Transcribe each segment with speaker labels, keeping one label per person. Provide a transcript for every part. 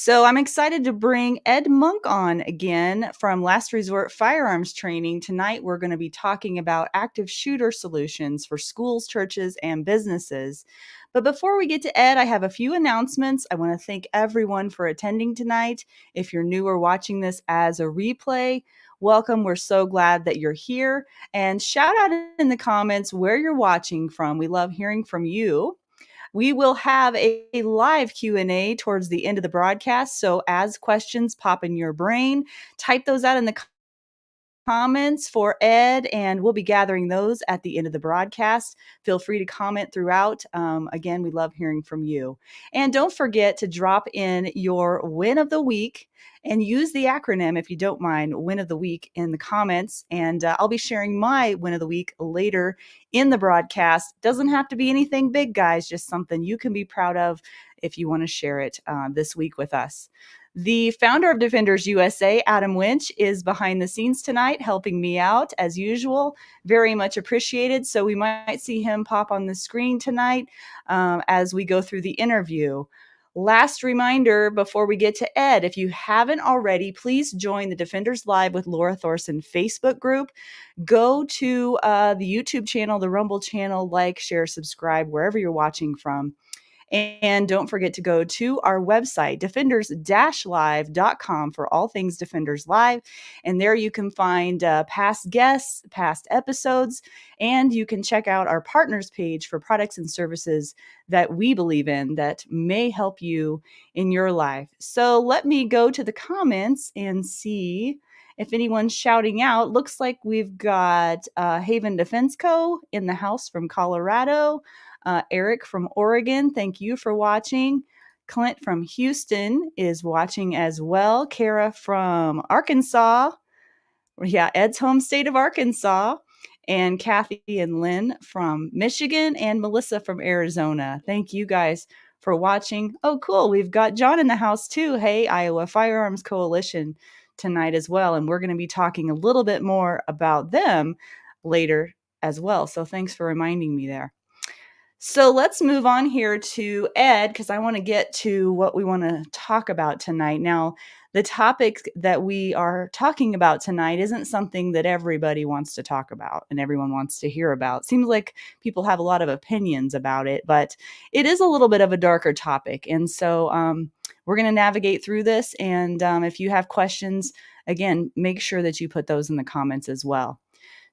Speaker 1: So I'm excited to bring Ed Monk on again from Last Resort Firearms Training. Tonight, we're going to be talking about active shooter solutions for schools, churches, and businesses. But before we get to Ed, I have a few announcements. I want to thank everyone for attending tonight. If you're new or watching this as a replay, welcome. We're so glad that you're here. And shout out in the comments where you're watching from. We love hearing from you. We will have a live Q&A towards the end of the broadcast. So as questions pop in your brain, type those out in the comments for Ed, and we'll be gathering those at the end of the broadcast. Feel free to comment throughout. Again, we love hearing from you. And don't forget to drop in your win of the week and use the acronym, if you don't mind, win of the week in the comments. And I'll be sharing my win of the week later in the broadcast. Doesn't have to be anything big, guys, just something you can be proud of if you want to share it this week with us. The founder of Defenders USA, Adam Winch, is behind the scenes tonight helping me out as usual. Very much appreciated. So we might see him pop on the screen tonight as we go through the interview. Last reminder before we get to Ed, if you haven't already, please join the Defenders Live with Laura Thorson Facebook group. Go to the YouTube channel, the Rumble channel, like, share, subscribe, wherever you're watching from. And don't forget to go to our website, defenders-live.com, for all things Defenders Live. And there you can find past guests, past episodes, and you can check out our partners page for products and services that we believe in that may help you in your life. So let me go to the comments and see if anyone's shouting out. Looks like we've got Haven Defense Co. in the house from Colorado. Eric from Oregon, thank you for watching. Clint from Houston is watching as well. Kara from Arkansas. Yeah, Ed's home state of Arkansas. And Kathy and Lynn from Michigan, and Melissa from Arizona. Thank you guys for watching. Oh, cool. We've got John in the house too. Hey, Iowa Firearms Coalition tonight as well. And we're going to be talking a little bit more about them later as well. So thanks for reminding me there. So let's move on here to Ed, because I want to get to what we want to talk about tonight. Now, the topic that we are talking about tonight isn't something that everybody wants to talk about and everyone wants to hear about. Seems like people have a lot of opinions about it, but it is a little bit of a darker topic. And so we're going to navigate through this. And if you have questions, again, make sure that you put those in the comments as well.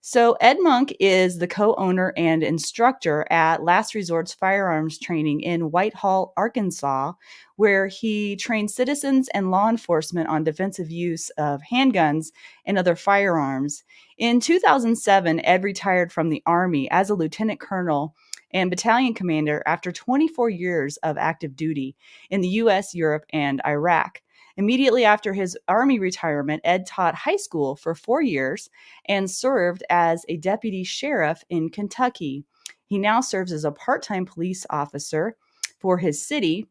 Speaker 1: So Ed Monk is the co-owner and instructor at Last Resort's Firearms Training in Whitehall, Arkansas, where he trains citizens and law enforcement on defensive use of handguns and other firearms. In 2007, Ed retired from the Army as a lieutenant colonel and battalion commander after 24 years of active duty in the U.S., Europe, and Iraq. Immediately after his Army retirement, Ed taught high school for 4 years and served as a deputy sheriff in Kentucky. He now serves as a part-time police officer for his city,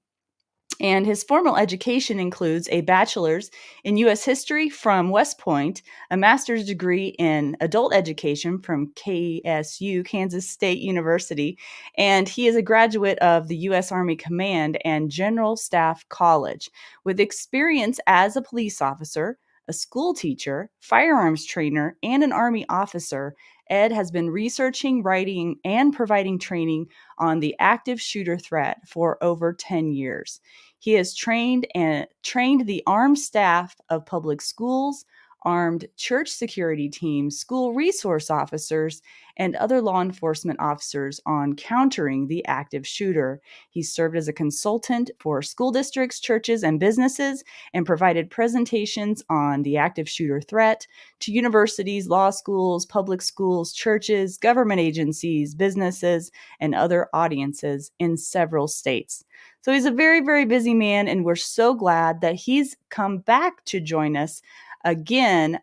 Speaker 1: and his formal education includes a bachelor's in U.S. history from West Point, a master's degree in adult education from KSU, Kansas State University, and he is a graduate of the U.S. Army Command and General Staff College. With experience as a police officer, a school teacher, firearms trainer, and an Army officer, Ed has been researching, writing, and providing training on the active shooter threat for over 10 years. He has trained the armed staff of public schools, armed church security teams, school resource officers, and other law enforcement officers on countering the active shooter. He served as a consultant for school districts, churches, and businesses, and provided presentations on the active shooter threat to universities, law schools, public schools, churches, government agencies, businesses, and other audiences in several states. So he's a very, very busy man, and we're so glad that he's come back to join us again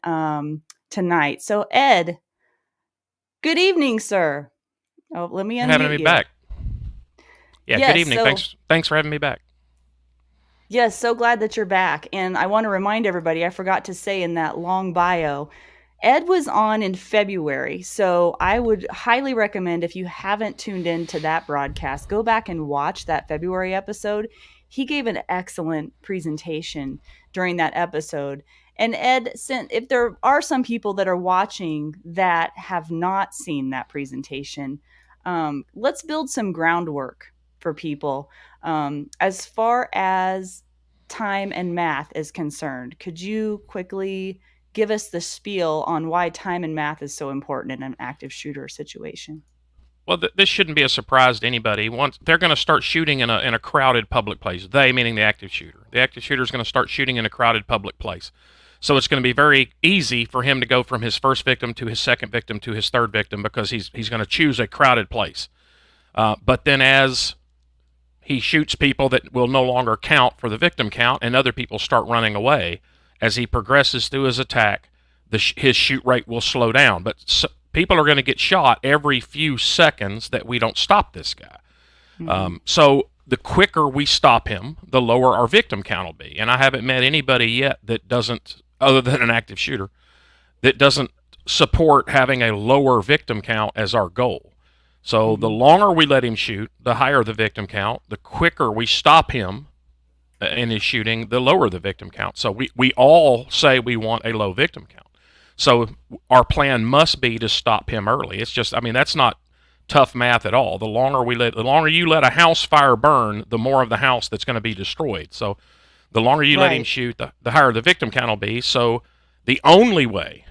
Speaker 1: tonight. So Ed, good evening, sir. Oh, let me unmute
Speaker 2: having me
Speaker 1: you.
Speaker 2: back. Yeah,
Speaker 1: Yes,
Speaker 2: good evening. Thanks for having me back.
Speaker 1: Yes, so glad that you're back. And I want to remind everybody, I forgot to say in that long bio, Ed was on in February. So I would highly recommend, if you haven't tuned into that broadcast, go back and watch that February episode. he gave an excellent presentation during that episode. And Ed, if there are some people that are watching that have not seen that presentation, let's build some groundwork for people. As far as time and math is concerned, could you quickly give us the spiel on why time and math is so important in an active shooter situation?
Speaker 2: Well, this shouldn't be a surprise to anybody. Once they're going to start shooting in a crowded public place, they meaning the active shooter. The active shooter is going to start shooting in a crowded public place. So it's going to be very easy for him to go from his first victim to his second victim to his third victim because he's going to choose a crowded place. But then as he shoots people that will no longer count for the victim count and other people start running away, as he progresses through his attack, his shoot rate will slow down. But people are going to get shot every few seconds that we don't stop this guy. Mm-hmm. So the quicker we stop him, the lower our victim count will be. And I haven't met anybody yet that doesn't, other than an active shooter, that doesn't support having a lower victim count as our goal. So the longer we let him shoot, the higher the victim count. The quicker we stop him in his shooting, the lower the victim count. So we all say we want a low victim count. So our plan must be to stop him early. It's just, I mean, that's not tough math at all. The longer you let a house fire burn, the more of the house that's going to be destroyed. So the longer you let him shoot, the higher the victim count will be. So the only way,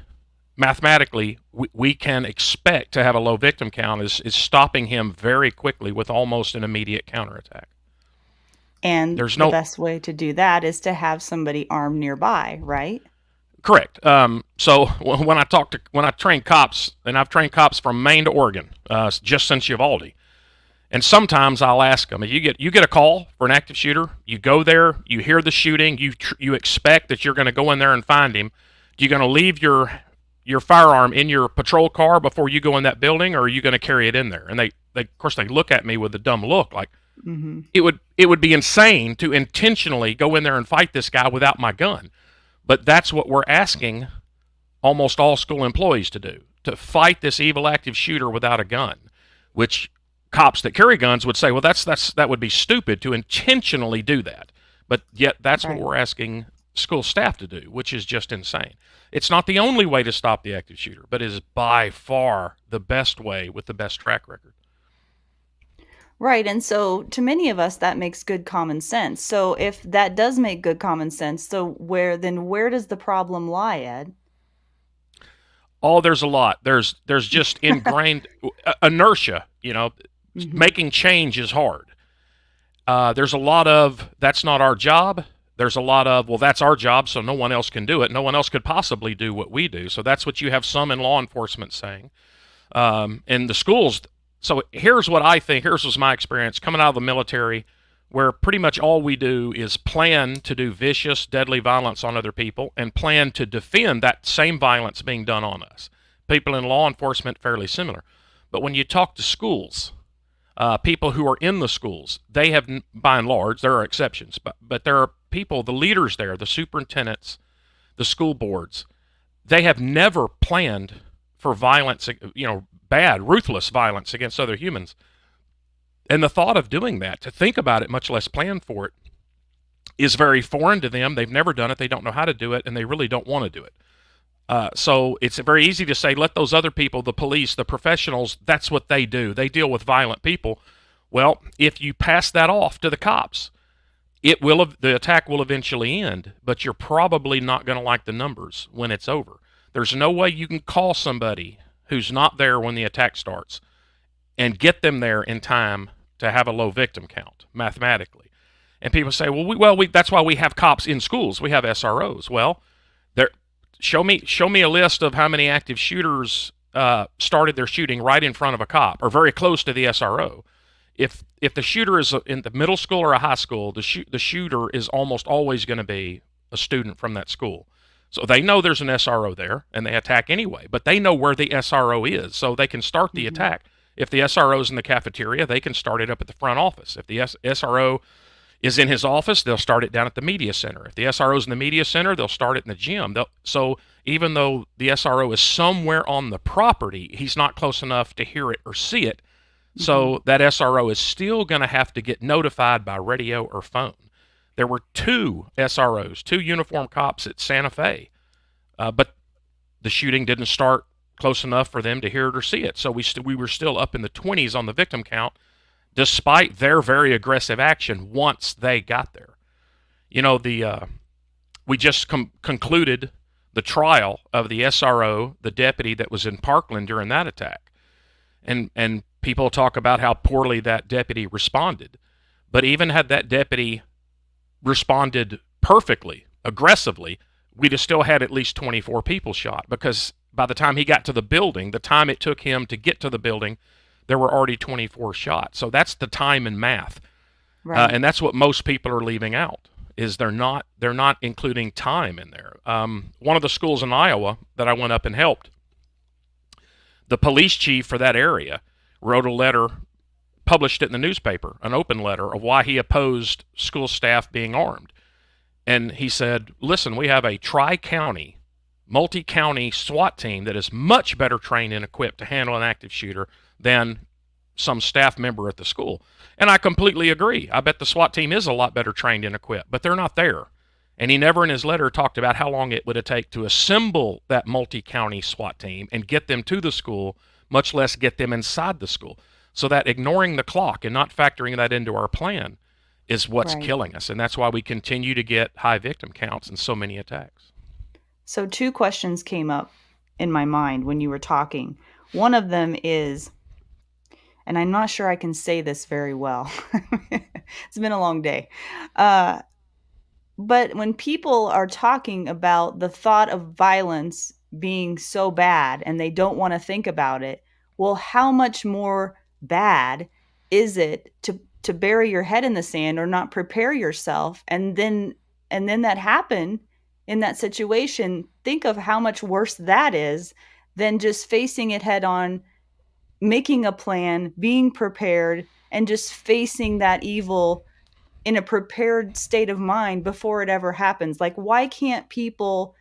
Speaker 2: mathematically, we can expect to have a low victim count is stopping him very quickly with almost an immediate counterattack.
Speaker 1: And the best way to do that is to have somebody armed nearby, right?
Speaker 2: Correct. So when I train cops, and I've trained cops from Maine to Oregon, just since Uvalde, and sometimes I'll ask them, you get a call for an active shooter, you go there, you hear the shooting, you expect that you're going to go in there and find him. You going to leave your firearm in your patrol car before you go in that building, or are you going to carry it in there? And they of course they look at me with a dumb look, like it would be insane to intentionally go in there and fight this guy without my gun. But that's what we're asking almost all school employees to do, to fight this evil active shooter without a gun, which cops that carry guns would say, well, that would be stupid to intentionally do that. But yet that's what we're asking school staff to do, which is just insane. It's not the only way to stop the active shooter, but it is by far the best way with the best track record.
Speaker 1: Right. And so to many of us, that makes good common sense. So if that does make good common sense, so where does the problem lie, Ed?
Speaker 2: Oh, there's a lot. There's just ingrained inertia, making change is hard. There's a lot of, that's not our job. There's a lot of, well, that's our job, so no one else can do it. No one else could possibly do what we do. So that's what you have some in law enforcement saying. In the schools, so here's what I think. Here's was my experience coming out of the military, where pretty much all we do is plan to do vicious, deadly violence on other people and plan to defend that same violence being done on us. People in law enforcement, fairly similar. But when you talk to schools, people who are in the schools, they have, by and large, there are exceptions, but there are people, the leaders there, the superintendents, the school boards, they have never planned for violence, bad, ruthless violence against other humans. And the thought of doing that, to think about it, much less plan for it, is very foreign to them. They've never done it. They don't know how to do it, and they really don't want to do it. So it's very easy to say, let those other people, the police, the professionals, that's what they do. They deal with violent people. Well, if you pass that off to the cops, the attack will eventually end, but you're probably not going to like the numbers when it's over. There's no way you can call somebody who's not there when the attack starts and get them there in time to have a low victim count mathematically. And people say, well, that's why we have cops in schools. We have SROs. Well, show me a list of how many active shooters started their shooting right in front of a cop or very close to the SRO. If the shooter is in the middle school or a high school, the shooter is almost always going to be a student from that school. So they know there's an SRO there, and they attack anyway. But they know where the SRO is, so they can start the attack. If the SRO is in the cafeteria, they can start it up at the front office. If the SRO is in his office, they'll start it down at the media center. If the SRO is in the media center, they'll start it in the gym. So even though the SRO is somewhere on the property, he's not close enough to hear it or see it. So that SRO is still going to have to get notified by radio or phone. There were two SROs, two uniformed cops at Santa Fe, but the shooting didn't start close enough for them to hear it or see it. So we were still up in the 20s on the victim count, despite their very aggressive action once they got there. You know, we just concluded the trial of the SRO, the deputy that was in Parkland during that attack. And people talk about how poorly that deputy responded. But even had that deputy responded perfectly, aggressively, we'd have still had at least 24 people shot, because by the time he got to the building, the time it took him to get to the building, there were already 24 shot. So that's the time and math.
Speaker 1: Right.
Speaker 2: And that's what most people are leaving out, is they're not including time in there. One of the schools in Iowa that I went up and helped, the police chief for that area wrote a letter, published it in the newspaper, an open letter of why he opposed school staff being armed. And he said, listen, we have a tri-county, multi-county SWAT team that is much better trained and equipped to handle an active shooter than some staff member at the school. And I completely agree. I bet the SWAT team is a lot better trained and equipped, but they're not there. And he never in his letter talked about how long it would take to assemble that multi-county SWAT team and get them to the school, much less get them inside the school. So that ignoring the clock and not factoring that into our plan is what's killing us. And that's why we continue to get high victim counts and so many attacks.
Speaker 1: So two questions came up in my mind when you were talking. One of them is, and I'm not sure I can say this very well. It's been a long day. But when people are talking about the thought of violence being so bad and they don't want to think about it, well, how much more bad is it to bury your head in the sand or not prepare yourself, and then that happen in that situation? Think of how much worse that is than just facing it head on, making a plan, being prepared, and just facing that evil in a prepared state of mind before it ever happens. Like, why can't people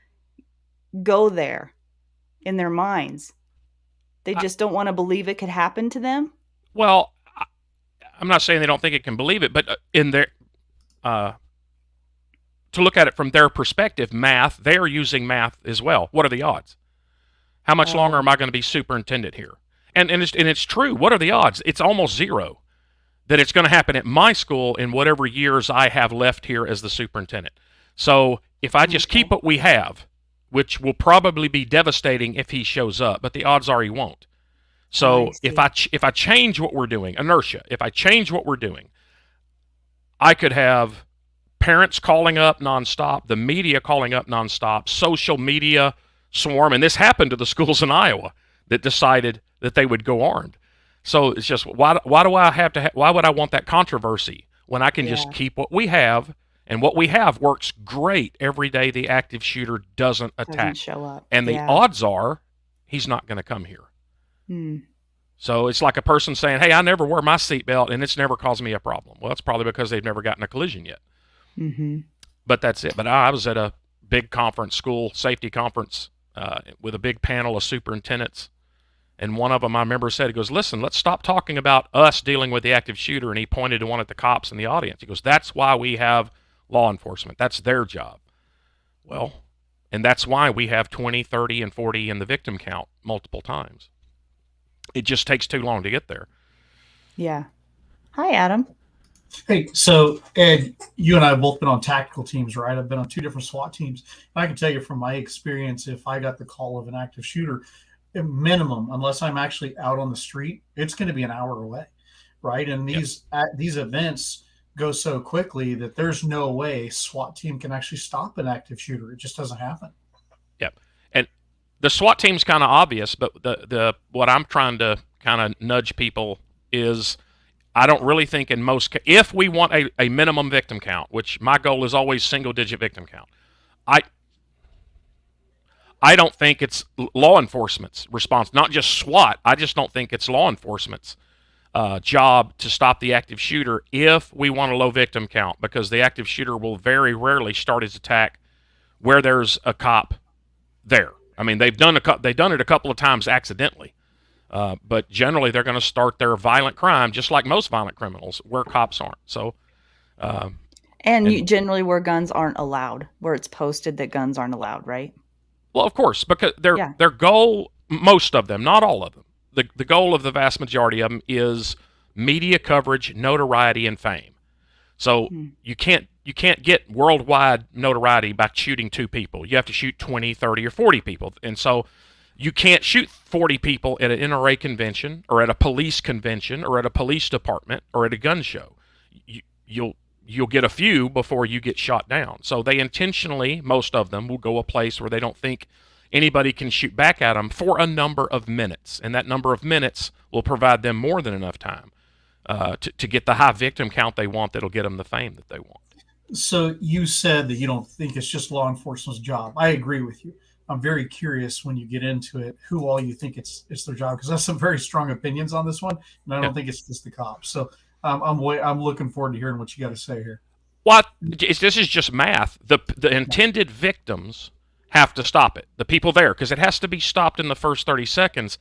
Speaker 1: go there in their minds? They just don't want to believe it could happen to them?
Speaker 2: Well, I'm not saying they don't think it can believe it, but in their to look at it from their perspective, math, they are using math as well. What are the odds? How much longer am I going to be superintendent here? And it's true. What are the odds? It's almost zero that it's going to happen at my school in whatever years I have left here as the superintendent. So if I just keep what we have, which will probably be devastating if he shows up, but the odds are he won't. So if I change what we're doing, inertia, if I change what we're doing, I could have parents calling up nonstop, the media calling up nonstop, social media swarm, and this happened to the schools in Iowa that decided that they would go armed. So it's just, why do I have to? Why would I want that controversy when I can just keep what we have, and what we have works great every day? The active shooter doesn't attack,
Speaker 1: show up,
Speaker 2: and the odds are he's not going to come here. So it's like a person saying, "Hey, I never wear my seatbelt, and it's never caused me a problem." Well, it's probably because they've never gotten a collision yet. But that's it. But I was at a big conference, school safety conference, with a big panel of superintendents. And one of them, I remember, said, he goes, listen, let's stop talking about us dealing with the active shooter. And he pointed to one of the cops in the audience. He goes, that's why we have law enforcement. That's their job. Well, and that's why we have 20, 30, and 40 in the victim count multiple times. It just takes too long to get there.
Speaker 1: Yeah. Hi, Adam.
Speaker 3: Hey, so Ed, you and I have both been on tactical teams, right? I've been on 2 different SWAT teams. And I can tell you from my experience, if I got the call of an active shooter, at minimum, unless I'm actually out on the street, it's going to be an hour away, right? And these events go so quickly that there's no way SWAT team can actually stop an active shooter. It just doesn't happen.
Speaker 2: Yep. And the SWAT team's kind of obvious, but the what I'm trying to kind of nudge people is, I don't really think in most, if we want a minimum victim count, which my goal is always single-digit victim count, I don't think it's law enforcement's response, not just SWAT. I just don't think it's law enforcement's job to stop the active shooter if we want a low victim count, because the active shooter will very rarely start his attack where there's a cop there. I mean, they've done it a couple of times accidentally, but generally they're going to start their violent crime, just like most violent criminals, where cops aren't. So,
Speaker 1: And
Speaker 2: And
Speaker 1: generally where guns aren't allowed, where it's posted that guns aren't allowed, right?
Speaker 2: well, of course, because
Speaker 1: Yeah.
Speaker 2: their goal, most of them, not all of them, the goal of the vast majority of them is media coverage, notoriety, and fame. So
Speaker 1: Hmm.
Speaker 2: you can't get worldwide notoriety by shooting 2 people. You have to shoot 20, 30, or 40 people. And so you can't shoot 40 people at an NRA convention or at a police convention or at a police department or at a gun show. You, you'll get a few before you get shot down. So they intentionally, most of them, will go a place where they don't think anybody can shoot back at them for a number of minutes. And that number of minutes will provide them more than enough time to get the high victim count they want that'll get them the fame that they want.
Speaker 3: So you said that you don't think it's just law enforcement's job. I agree with you. I'm very curious when you get into it who all you think it's their job, because that's some very strong opinions on this one, and I don't think it's just the cops. So I'm looking forward to hearing what you got to say here.
Speaker 2: What? This is just math. The intended victims have to stop it. The people there, because it has to be stopped in the first 30 seconds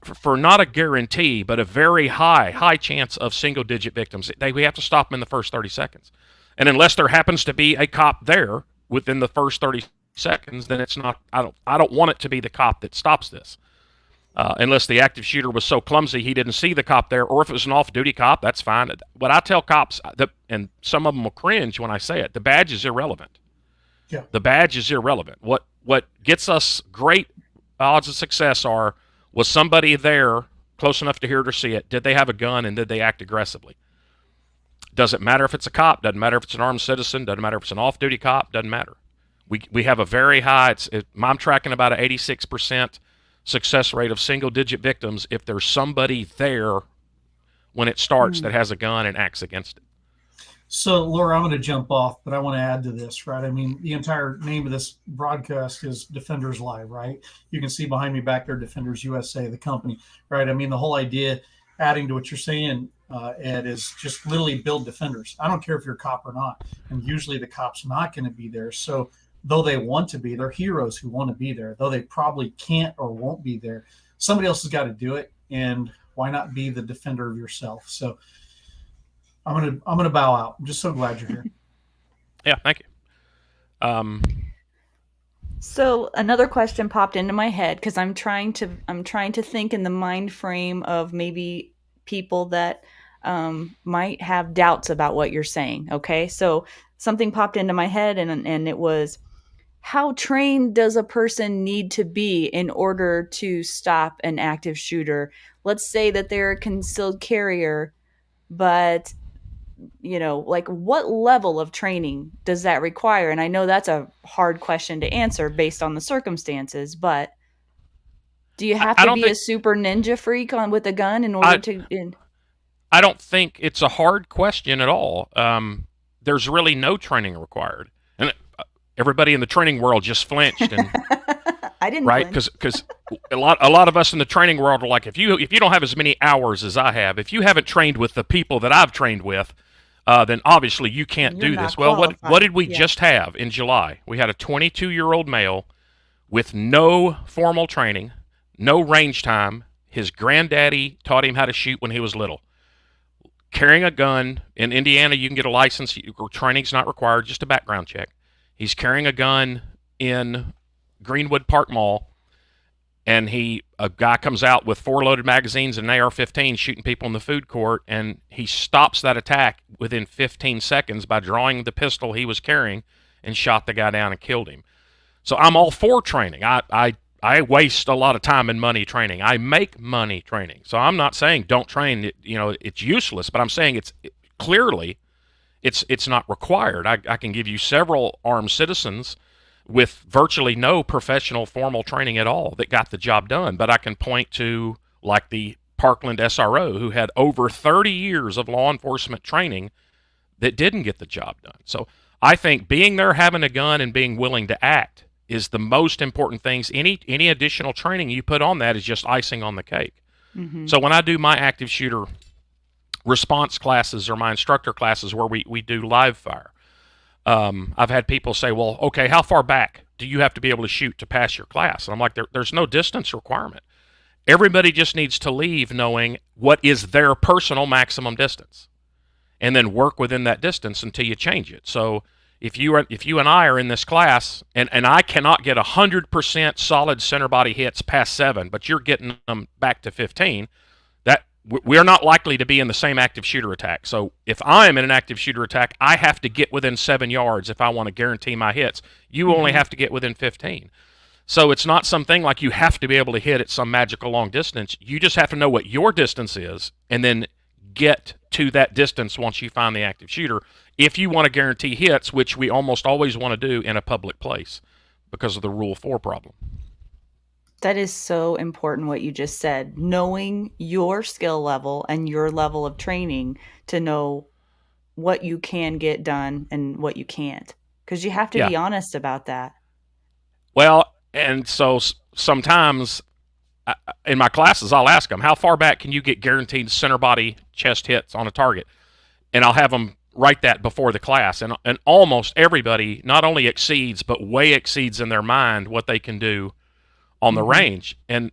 Speaker 2: for not a guarantee, but a very high chance of single digit victims. We have to stop them in the first 30 seconds. And unless there happens to be a cop there within the first 30 seconds, then it's not. I don't want it to be the cop that stops this. Unless the active shooter was so clumsy he didn't see the cop there, or if it was an off-duty cop, that's fine. But I tell cops, and some of them will cringe when I say it, the badge is irrelevant.
Speaker 3: Yeah.
Speaker 2: The badge is irrelevant. What gets us great odds of success was somebody there close enough to hear it or see it? Did they have a gun, and did they act aggressively? Doesn't matter if it's a cop. Doesn't matter if it's an armed citizen. Doesn't matter if it's an off-duty cop. Doesn't matter. We have a very high. I'm tracking about an 86% success rate of single-digit victims if there's somebody there when it starts that has a gun and acts against it.
Speaker 3: So, Laura, I'm going to jump off, but I want to add to this, right? I mean, the entire name of this broadcast is Defenders Live, right? You can see behind me back there, Defenders USA, the company, right? I mean, the whole idea, adding to what you're saying, Ed, is just literally build defenders. I don't care if you're a cop or not. And usually the cop's not going to be there. So though they want to be, they're heroes who want to be there. Though they probably can't or won't be there, somebody else has got to do it. And why not be the defender of yourself? So I'm gonna bow out. I'm just so glad you're here.
Speaker 2: Yeah, thank you.
Speaker 1: So another question popped into my head because I'm trying to think in the mind frame of maybe people that might have doubts about what you're saying. Okay, so something popped into my head, and it was, how trained does a person need to be in order to stop an active shooter? Let's say that they're a concealed carrier, but like what level of training does that require? And I know that's a hard question to answer based on the circumstances, but do you have to be a super ninja freak with a gun in order to?
Speaker 2: I don't think it's a hard question at all. There's really no training required, and everybody in the training world just flinched. And
Speaker 1: I didn't,
Speaker 2: right? Because a lot of us in the training world are like, if you don't have as many hours as I have, if you haven't trained with the people that I've trained with, then obviously you can't do this. Well, what did we just have in July? We had a 22-year-old male with no formal training, no range time. His granddaddy taught him how to shoot when he was little. Carrying a gun in Indiana, you can get a license. Training's not required, just a background check. He's carrying a gun in Greenwood Park Mall, and a guy comes out with 4 loaded magazines and an AR-15 shooting people in the food court, and he stops that attack within 15 seconds by drawing the pistol he was carrying and shot the guy down and killed him. So I'm all for training. I waste a lot of time and money training. I make money training. So I'm not saying don't train. It's useless, but I'm saying clearly it's not required. I can give you several armed citizens with virtually no professional formal training at all that got the job done. But I can point to, like, the Parkland SRO, who had over 30 years of law enforcement training that didn't get the job done. So I think being there, having a gun, and being willing to act is the most important things. Any additional training you put on that is just icing on the cake. Mm-hmm. So when I do my active shooter response classes or my instructor classes where we do live fire, I've had people say, well, okay, how far back do you have to be able to shoot to pass your class? And I'm like, there's no distance requirement. Everybody just needs to leave knowing what is their personal maximum distance. and then work within that distance until you change it. So if you and I are in this class, and I cannot get 100% solid center body hits past 7, but you're getting them back to 15, that we're not likely to be in the same active shooter attack. So if I'm in an active shooter attack, I have to get within 7 yards if I want to guarantee my hits. You only have to get within 15. So it's not something like you have to be able to hit at some magical long distance. You just have to know what your distance is and then get to that distance once you find the active shooter if you want to guarantee hits, which we almost always want to do in a public place because of the Rule 4 problem.
Speaker 1: That is so important what you just said. Knowing your skill level and your level of training to know what you can get done and what you can't. Because you have to be honest about that.
Speaker 2: Well, and so sometimes in my classes, I'll ask them, how far back can you get guaranteed center body chest hits on a target? And I'll have them write that before the class. And almost everybody not only exceeds, but way exceeds in their mind what they can do on the range. And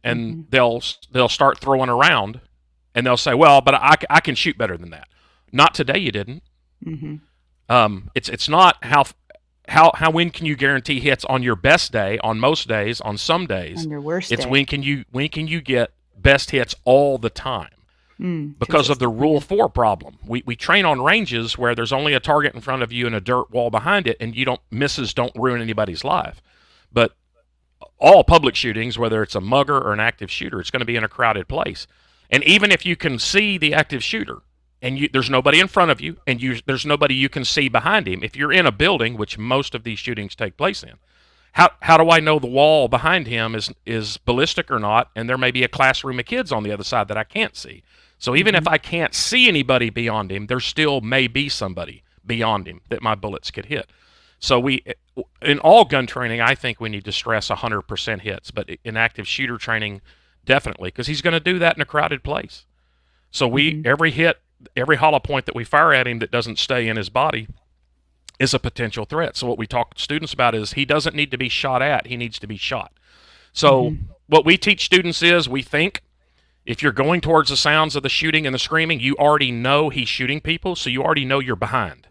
Speaker 2: they'll start throwing around, and they'll say, well, but I can shoot better than that. Not today, you didn't. It's not how when can you guarantee hits on your best day, on most days, on some days.
Speaker 1: On your worst
Speaker 2: it's
Speaker 1: day.
Speaker 2: when can you get best hits all the time. Because of the Rule 4 problem. We train on ranges where there's only a target in front of you and a dirt wall behind it, and misses don't ruin anybody's life. But all public shootings, whether it's a mugger or an active shooter, it's going to be in a crowded place. And even if you can see the active shooter, and there's nobody in front of you, and there's nobody you can see behind him, if you're in a building, which most of these shootings take place in, how do I know the wall behind him is ballistic or not, and there may be a classroom of kids on the other side that I can't see? So even if I can't see anybody beyond him, there still may be somebody beyond him that my bullets could hit. So in all gun training, I think we need to stress 100% hits, but in active shooter training, definitely, because he's going to do that in a crowded place. So every hit, every hollow point that we fire at him that doesn't stay in his body is a potential threat. So what we talk to students about is he doesn't need to be shot at, he needs to be shot. So what we teach students is we think if you're going towards the sounds of the shooting and the screaming, you already know he's shooting people, so you already know you're behind.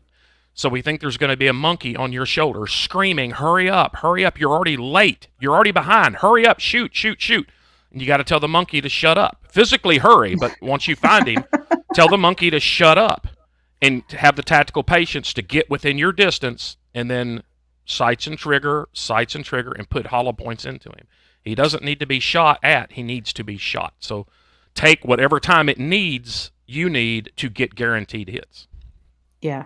Speaker 2: So we think there's going to be a monkey on your shoulder screaming, hurry up, you're already late, you're already behind, hurry up, shoot. And you got to tell the monkey to shut up. Physically hurry, but once you find him, tell the monkey to shut up and to have the tactical patience to get within your distance and then sights and trigger, and put hollow points into him. He doesn't need to be shot at, he needs to be shot. So take whatever time you need to get guaranteed hits.
Speaker 1: Yeah,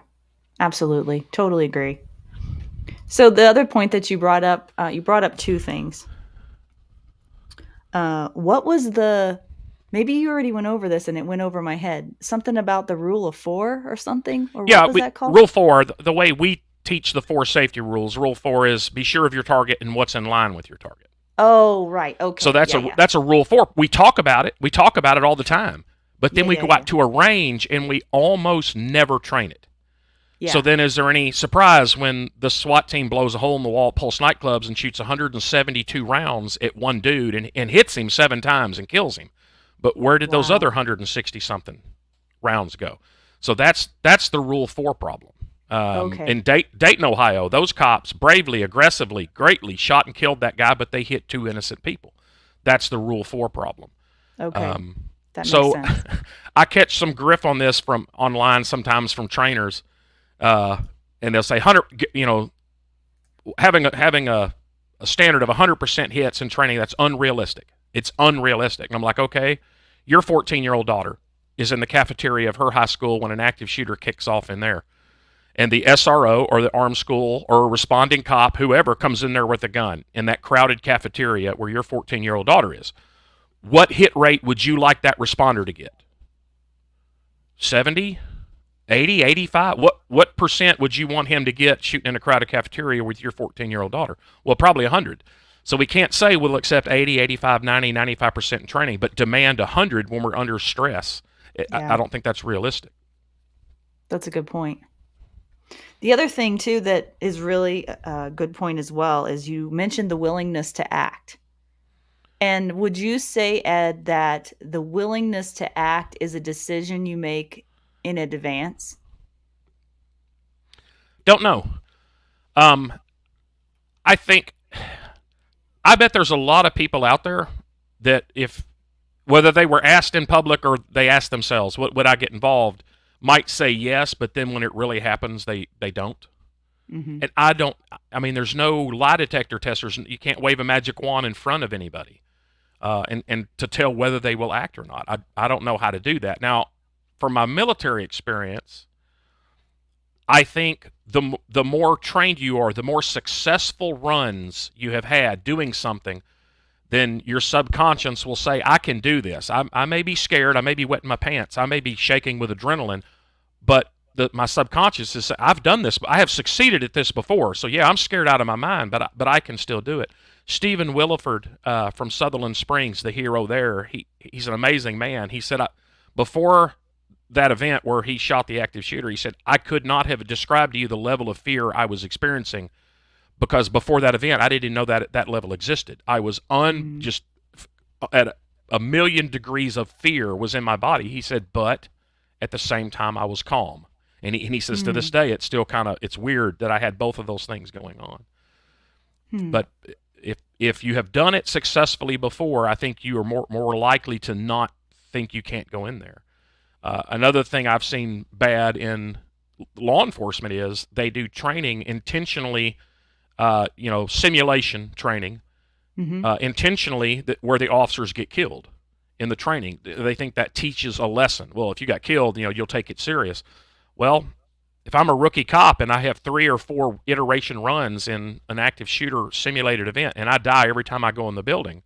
Speaker 1: absolutely. Totally agree. So the other point that you brought up two things. What was maybe you already went over this and it went over my head. Something about the Rule of 4 or something? Or what was that called?
Speaker 2: Rule 4, the way we teach the 4 safety rules, Rule 4 is be sure of your target and what's in line with your target.
Speaker 1: Oh, right. Okay.
Speaker 2: So that's a Rule 4. We talk about it. We talk about it all the time. But then we go out to a range and we almost never train it. Yeah. So then is there any surprise when the SWAT team blows a hole in the wall at Pulse nightclubs and shoots 172 rounds at one dude and hits him 7 times and kills him? But where did those other 160-something rounds go? So that's the Rule 4 problem. In Dayton, Ohio, those cops bravely, aggressively, greatly shot and killed that guy, but they hit 2 innocent people. That's the Rule 4 problem.
Speaker 1: Okay. That
Speaker 2: so
Speaker 1: makes sense.
Speaker 2: I catch some griff on this from online sometimes from trainers, and they'll say, having a standard of 100% hits in training, that's unrealistic. It's unrealistic. And I'm like, okay, your 14-year-old daughter is in the cafeteria of her high school when an active shooter kicks off in there. And the SRO or the armed school or a responding cop, whoever, comes in there with a gun in that crowded cafeteria where your 14-year-old daughter is. What hit rate would you like that responder to get? 70? 80? 85? What percent would you want him to get shooting in a crowded cafeteria with your 14-year-old daughter? Well, probably 100. So we can't say we'll accept 80, 85, 90, 95% in training, but demand 100 when we're under stress. I don't think that's realistic.
Speaker 1: That's a good point. The other thing, too, that is really a good point as well is you mentioned the willingness to act. And would you say, Ed, that the willingness to act is a decision you make in advance?
Speaker 2: Don't know. Um, I bet there's a lot of people out there that if whether they were asked in public or they asked themselves, would I get involved, might say yes, but then when it really happens, they don't.
Speaker 1: Mm-hmm.
Speaker 2: And I don't. I mean, there's no lie detector testers. You can't wave a magic wand in front of anybody, and to tell whether they will act or not. I don't know how to do that. Now, from my military experience, I think the more trained you are, the more successful runs you have had doing something, then your subconscious will say, I can do this. I may be scared. I may be wetting my pants. I may be shaking with adrenaline, but my subconscious is, I've done this. I have succeeded at this before. So, yeah, I'm scared out of my mind, but I can still do it. Stephen Williford from Sutherland Springs, the hero there, he's an amazing man. He said, before that event where he shot the active shooter, he said, I could not have described to you the level of fear I was experiencing, because before that event, I didn't know that level existed. I was just at a million degrees of fear was in my body. He said, but at the same time, I was calm. And he says, to this day, it's still it's weird that I had both of those things going on. But if you have done it successfully before, I think you are more likely to not think you can't go in there. Another thing I've seen bad in law enforcement is they do training intentionally, simulation training, intentionally where the officers get killed in the training. They think that teaches a lesson. Well, if you got killed, you'll take it serious. Well, if I'm a rookie cop and I have 3 or 4 iteration runs in an active shooter simulated event and I die every time I go in the building,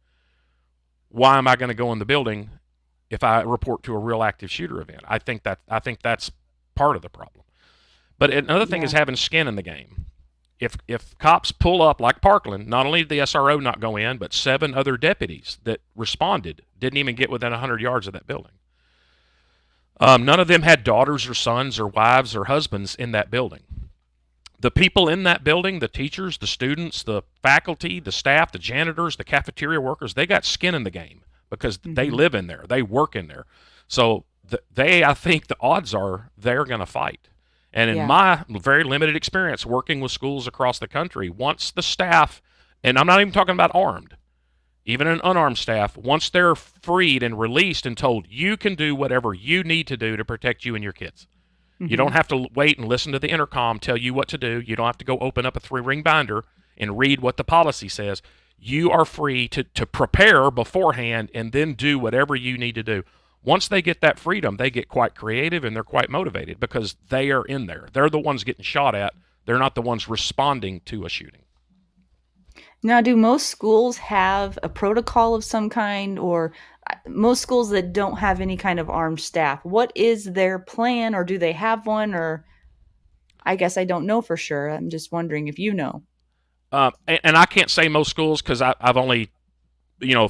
Speaker 2: why am I going to go in the building if I report to a real active shooter event? I think that's part of the problem. But another thing is having skin in the game. If cops pull up like Parkland, not only did the SRO not go in, but 7 other deputies that responded didn't even get within 100 yards of that building. None of them had daughters or sons or wives or husbands in that building. The people in that building, the teachers, the students, the faculty, the staff, the janitors, the cafeteria workers, they got skin in the game because they live in there. They work in there. So I think the odds are they're going to fight. And in my very limited experience working with schools across the country, once the staff, and I'm not even talking about armed, even an unarmed staff, once they're freed and released and told, you can do whatever you need to do to protect you and your kids. You don't have to wait and listen to the intercom tell you what to do. You don't have to go open up a 3-ring binder and read what the policy says. You are free to prepare beforehand and then do whatever you need to do. Once they get that freedom, they get quite creative and they're quite motivated because they are in there. They're the ones getting shot at. They're not the ones responding to a shooting.
Speaker 1: Now, do most schools have a protocol of some kind, or most schools that don't have any kind of armed staff? What is their plan, or do they have one? Or I guess I don't know for sure. I'm just wondering if you know.
Speaker 2: And I can't say most schools because I've only,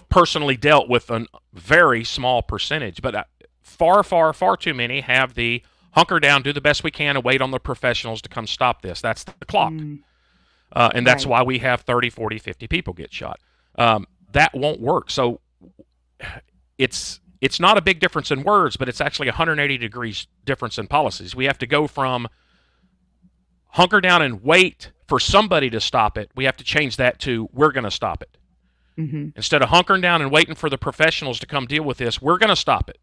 Speaker 2: personally dealt with a very small percentage. But far, far, far too many have the hunker down, do the best we can, and wait on the professionals to come stop this. That's the clock. And that's why we have 30, 40, 50 people get shot. That won't work. So it's not a big difference in words, but it's actually 180 degrees difference in policies. We have to go from hunker down and wait for somebody to stop it. We have to change that to we're going to stop it. Instead of hunkering down and waiting for the professionals to come deal with this, we're going to stop it.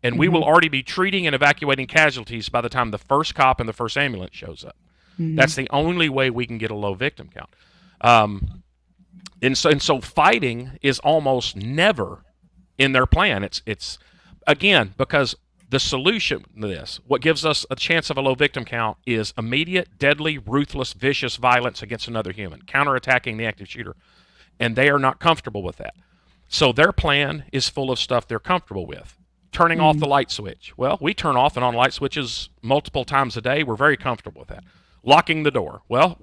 Speaker 2: And we will already be treating and evacuating casualties by the time the first cop and the first ambulance shows up. That's the only way we can get a low victim count. And so fighting is almost never in their plan. It's again, because the solution to this, what gives us a chance of a low victim count is immediate, deadly, ruthless, vicious violence against another human, counterattacking the active shooter. And they are not comfortable with that. So their plan is full of stuff they're comfortable with. Turning off the light switch. Well, we turn off and on light switches multiple times a day. We're very comfortable with that. Locking the door. Well,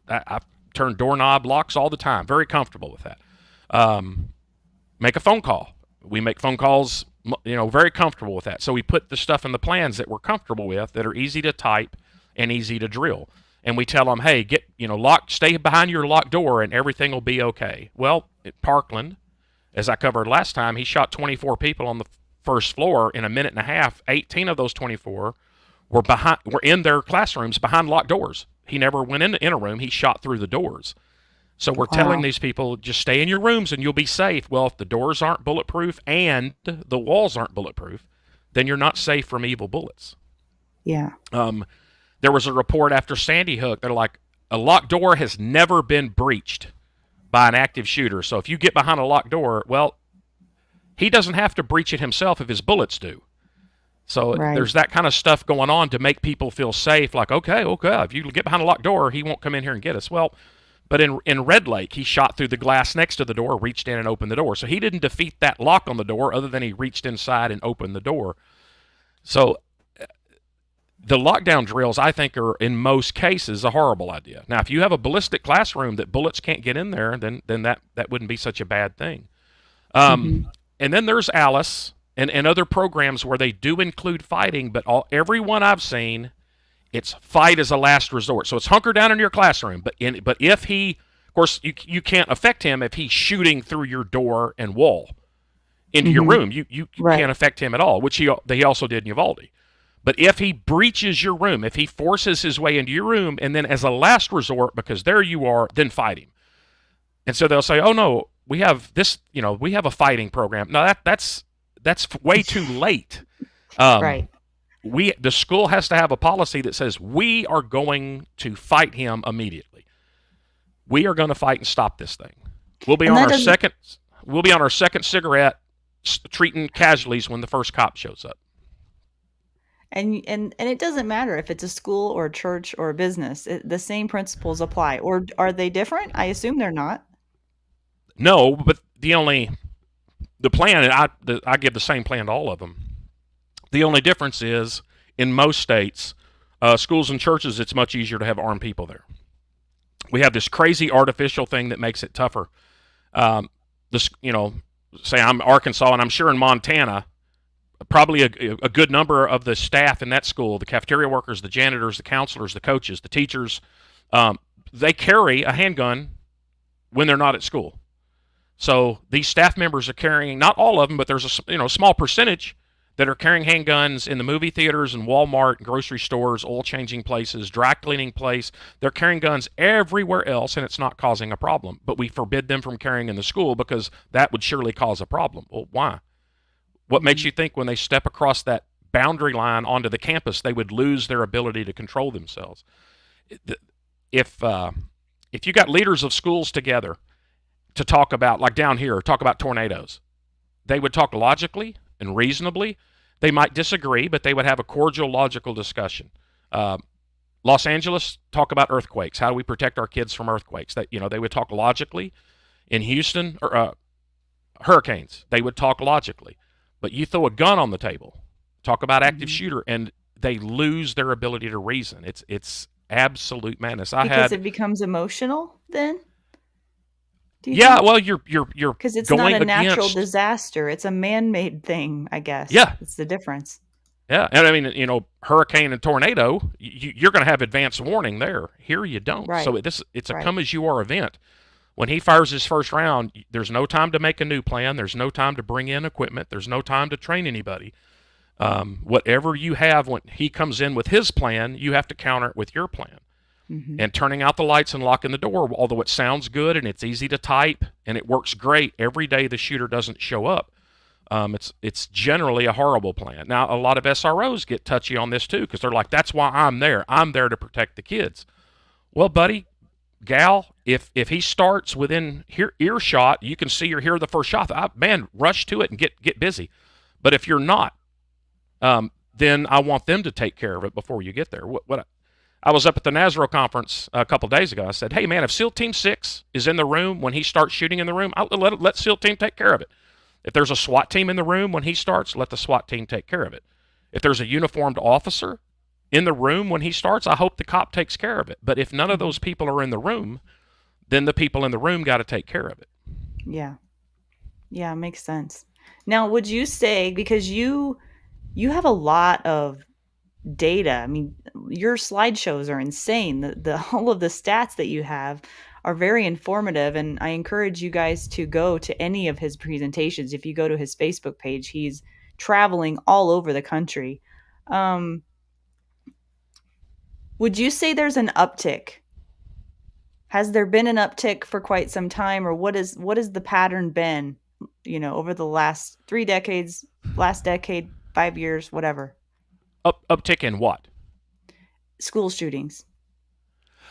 Speaker 2: I've turned doorknob locks all the time. Very comfortable with that. Make a phone call. We make phone calls, very comfortable with that. So we put the stuff in the plans that we're comfortable with that are easy to type and easy to drill. And we tell them, hey, stay behind your locked door and everything will be okay. Well, at Parkland, as I covered last time, he shot 24 people on the first floor in a minute and a half. 18 of those 24 were in their classrooms behind locked doors. he never went in a room. He shot through the doors. So we're telling
Speaker 1: Wow.
Speaker 2: these people, just stay in your rooms and you'll be safe. Well, if the doors aren't bulletproof and the walls aren't bulletproof, then you're not safe from evil bullets.
Speaker 1: Yeah.
Speaker 2: There was a report after Sandy Hook. They're like, a locked door has never been breached by an active shooter. So if you get behind a locked door, well, he doesn't have to breach it himself if his bullets do. So
Speaker 1: Right.
Speaker 2: there's that kind of stuff going on to make people feel safe. Like, okay, if you get behind a locked door, he won't come in here and get us. Well, but in Red Lake, he shot through the glass next to the door, reached in and opened the door. So he didn't defeat that lock on the door other than he reached inside and opened the door. So the lockdown drills, I think, are in most cases a horrible idea. Now, if you have a ballistic classroom that bullets can't get in there, then that wouldn't be such a bad thing.
Speaker 1: Mm-hmm.
Speaker 2: And then there's Alice and other programs where they do include fighting, but everyone I've seen, it's fight as a last resort. So it's hunker down in your classroom. But if he, of course, you can't affect him if he's shooting through your door and wall into your room. You
Speaker 1: Right.
Speaker 2: can't affect him at all, which he also did in Uvalde. But if he breaches your room, if he forces his way into your room, and then as a last resort, because there you are, then fight him. And so they'll say, "Oh no, we have this. We have a fighting program." No, that's way too late.
Speaker 1: Right.
Speaker 2: The school has to have a policy that says we are going to fight him immediately. We are going to fight and stop this thing. We'll be
Speaker 1: And
Speaker 2: on
Speaker 1: that
Speaker 2: our
Speaker 1: doesn't.
Speaker 2: second. We'll be on our second cigarette, treating casualties when the first cop shows up.
Speaker 1: And it doesn't matter if it's a school or a church or a business. The same principles apply. Or are they different? I assume they're not.
Speaker 2: No, but the plan, I give the same plan to all of them. The only difference is in most states, schools and churches, it's much easier to have armed people there. We have this crazy artificial thing that makes it tougher. Say I'm Arkansas, and I'm sure in Montana, probably a good number of the staff in that school, the cafeteria workers, the janitors, the counselors, the coaches, the teachers, they carry a handgun when they're not at school. So these staff members are carrying, not all of them, but there's a small percentage that are carrying handguns in the movie theaters and Walmart, and grocery stores, oil changing places, dry cleaning place. They're carrying guns everywhere else, and it's not causing a problem. But we forbid them from carrying in the school because that would surely cause a problem. Well, why? What makes you think when they step across that boundary line onto the campus, they would lose their ability to control themselves? If you got leaders of schools together to talk about, like down here, talk about tornadoes, they would talk logically and reasonably. They might disagree, but they would have a cordial, logical discussion. Los Angeles, talk about earthquakes. How do we protect our kids from earthquakes? They would talk logically. In Houston, hurricanes, they would talk logically. But you throw a gun on the table, talk about active shooter, and they lose their ability to reason. It's absolute madness.
Speaker 1: Because it becomes emotional then? Do you
Speaker 2: Yeah,
Speaker 1: think?
Speaker 2: well, you're
Speaker 1: Because it's not
Speaker 2: going
Speaker 1: a natural
Speaker 2: against.
Speaker 1: disaster. It's a man-made thing, I guess.
Speaker 2: Yeah,
Speaker 1: It's the difference.
Speaker 2: yeah, and I mean, hurricane and tornado, you're going to have advance warning there. Here you don't.
Speaker 1: Right.
Speaker 2: So it's a
Speaker 1: Right.
Speaker 2: come as you are event. When he fires his first round, there's no time to make a new plan. There's no time to bring in equipment. There's no time to train anybody. Whatever you have when he comes in with his plan, you have to counter it with your plan.
Speaker 1: Mm-hmm.
Speaker 2: And turning out the lights and locking the door, although it sounds good and it's easy to type and it works great, every day the shooter doesn't show up. It's generally a horrible plan. Now, a lot of SROs get touchy on this too because they're like, that's why I'm there. I'm there to protect the kids. Well, buddy, gal, if he starts within earshot, you can see or hear the first shot. Man, rush to it and get busy. But if you're not, then I want them to take care of it before you get there. I was up at the NASRO conference a couple days ago. I said, hey, man, if SEAL Team 6 is in the room when he starts shooting in the room, let SEAL Team take care of it. If there's a SWAT team in the room when he starts, let the SWAT team take care of it. If there's a uniformed officer in the room when he starts, I hope the cop takes care of it. But if none of those people are in the room, then the people in the room got to take care of it.
Speaker 1: Yeah. Yeah, makes sense. Now, would you say, because you have a lot of data. I mean, your slideshows are insane. The all of the stats that you have are very informative, and I encourage you guys to go to any of his presentations. If you go to his Facebook page, he's traveling all over the country. Um, Would you say there's an uptick? Has there been an uptick for quite some time, or what is the pattern been, over the last 3 decades, last decade, 5 years, whatever?
Speaker 2: Uptick in what?
Speaker 1: School shootings.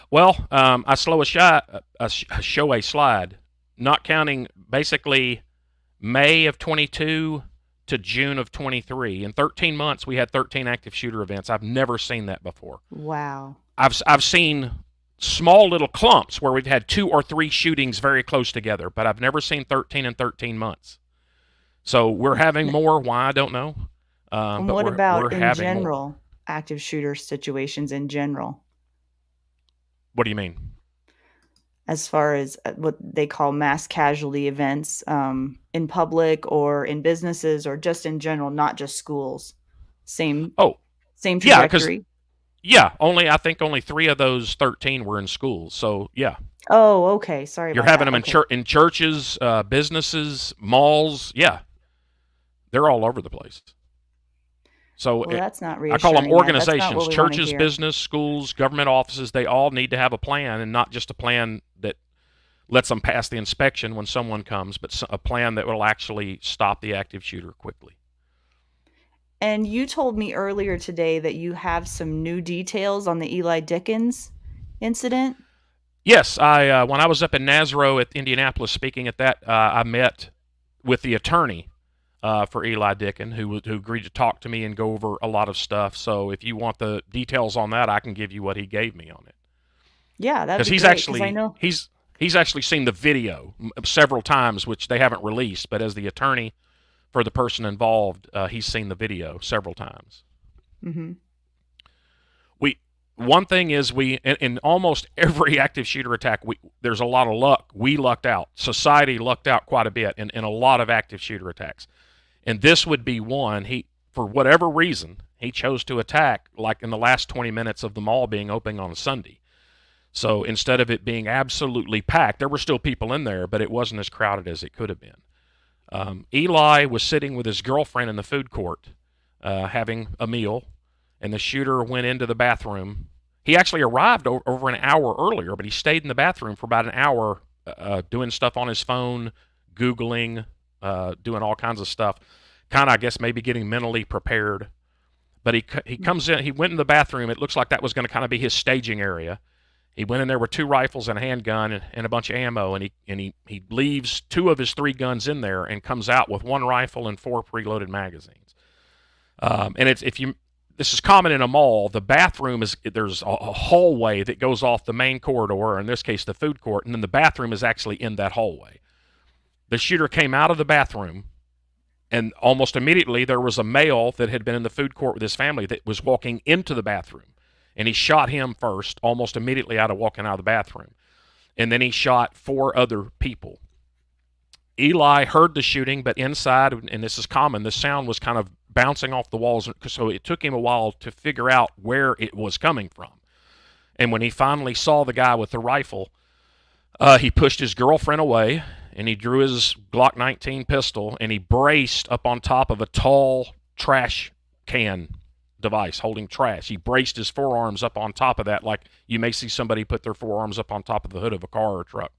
Speaker 2: Well, I show a slide, not counting basically May of 22 to June of 23. In 13 months, we had 13 active shooter events. I've never seen that before.
Speaker 1: Wow.
Speaker 2: I've seen small little clumps where we've had 2 or 3 shootings very close together, but I've never seen 13 in 13 months. So we're having more. Why, I don't know.
Speaker 1: And
Speaker 2: But
Speaker 1: what
Speaker 2: we're
Speaker 1: about in
Speaker 2: having more.
Speaker 1: general, active shooter situations in general,
Speaker 2: What do you mean?
Speaker 1: as far as what they call mass casualty events, in public or in businesses or just in general, not just schools? Same
Speaker 2: Oh,
Speaker 1: same
Speaker 2: yeah, because
Speaker 1: trajectory.
Speaker 2: I think only 3 of those 13 were in schools. So yeah,
Speaker 1: Oh, okay. Sorry
Speaker 2: you're
Speaker 1: about
Speaker 2: having
Speaker 1: that.
Speaker 2: them
Speaker 1: Okay.
Speaker 2: in churches, businesses, malls. Yeah, they're all over the place. So
Speaker 1: Well, that's not
Speaker 2: I call them
Speaker 1: reassuring then. That's not
Speaker 2: organizations,
Speaker 1: what we want to
Speaker 2: churches,
Speaker 1: hear.
Speaker 2: business, schools, government offices. They all need to have a plan, and not just a plan that lets them pass the inspection when someone comes, but a plan that will actually stop the active shooter quickly.
Speaker 1: And you told me earlier today that you have some new details on the Eli Dickens incident.
Speaker 2: Yes, I when I was up in Nazaro at Indianapolis speaking at that, I met with the attorney for Eli Dicken, who agreed to talk to me and go over a lot of stuff. So if you want the details on that, I can give you what he gave me on it.
Speaker 1: Yeah, that'd
Speaker 2: Because
Speaker 1: be great because I know.
Speaker 2: he's actually seen the video several times, which they haven't released. But as the attorney for the person involved, he's seen the video several times.
Speaker 1: Hmm.
Speaker 2: One thing is in almost every active shooter attack, there's a lot of luck. We lucked out. Society lucked out quite a bit in a lot of active shooter attacks. And this would be one. For whatever reason, he chose to attack like in the last 20 minutes of the mall being open on a Sunday. So instead of it being absolutely packed, there were still people in there, but it wasn't as crowded as it could have been. Eli was sitting with his girlfriend in the food court having a meal, and the shooter went into the bathroom. He actually arrived over an hour earlier, but he stayed in the bathroom for about an hour doing stuff on his phone, Googling, doing all kinds of stuff. Kind of, I guess, maybe getting mentally prepared. But he comes in, he went in the bathroom. It looks like that was going to kind of be his staging area. He went in there with 2 rifles and a handgun and a bunch of ammo, and he leaves 2 of his 3 guns in there and comes out with 1 rifle and 4 preloaded magazines. And this is common in a mall. The bathroom there's a hallway that goes off the main corridor, or in this case the food court, and then the bathroom is actually in that hallway. The shooter came out of the bathroom, and almost immediately there was a male that had been in the food court with his family that was walking into the bathroom, and he shot him first, almost immediately walking out of the bathroom, and then he shot 4 other people. Eli heard the shooting, but inside, and this is common, the sound was kind of bouncing off the walls, so it took him a while to figure out where it was coming from. And when he finally saw the guy with the rifle, he pushed his girlfriend away, and he drew his Glock 19 pistol, and he braced up on top of a tall trash can device holding trash. He braced his forearms up on top of that, like you may see somebody put their forearms up on top of the hood of a car or a truck.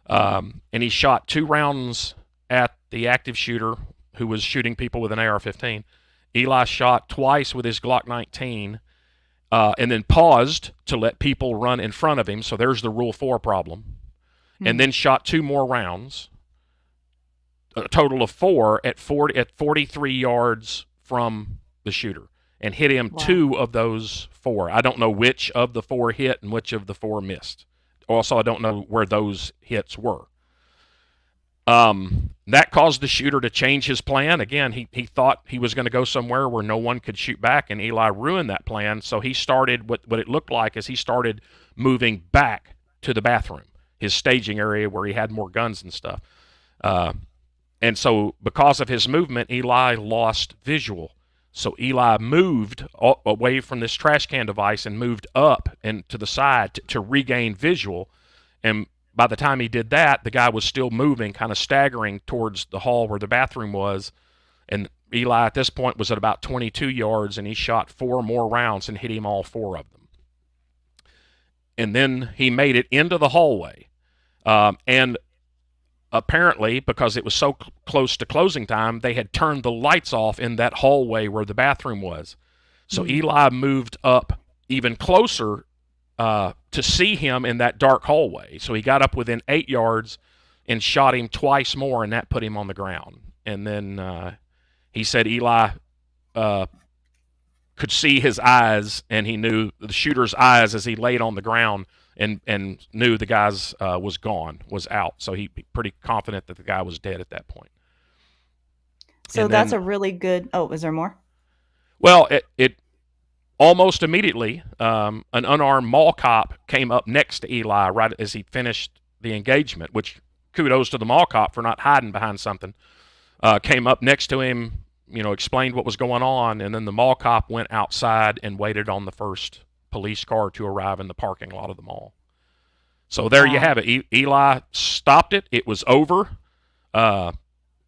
Speaker 2: And he shot 2 rounds at the active shooter who was shooting people with an AR-15. Eli shot twice with his Glock 19 and then paused to let people run in front of him. So there's the Rule 4 problem. And then shot 2 more rounds, a total of 4 at 43 yards from the shooter, and hit him. Wow. 2 of those 4. I don't know which of the 4 hit and which of the 4 missed. Also, I don't know where those hits were. That caused the shooter to change his plan. Again, he thought he was going to go somewhere where no one could shoot back, and Eli ruined that plan. So he started, what it looked like is he started moving back to the bathroom, his staging area where he had more guns and stuff. And so because of his movement, Eli lost visual. So Eli moved away from this trash can device and moved up and to the side to regain visual. And by the time he did that, the guy was still moving, kind of staggering towards the hall where the bathroom was. And Eli at this point was at about 22 yards, and he shot 4 more rounds and hit him all 4 of them. and then he made it into the hallway. And apparently, because it was so close to closing time, they had turned the lights off in that hallway where the bathroom was. So Eli moved up even closer to see him in that dark hallway. So he got up within 8 yards and shot him twice more, and that put him on the ground. And then he said Eli could see his eyes, and he knew the shooter's eyes as he laid on the ground, and knew the guy's was gone, was out. So he pretty confident that the guy was dead at that point.
Speaker 1: So that's a really good. Oh, is there more?
Speaker 2: Well, it almost immediately, an unarmed mall cop came up next to Eli right as he finished the engagement, which kudos to the mall cop for not hiding behind something. Came up next to him, explained what was going on, and then the mall cop went outside and waited on the first police car to arrive in the parking lot of the mall. So there you have it. Eli stopped it. It was over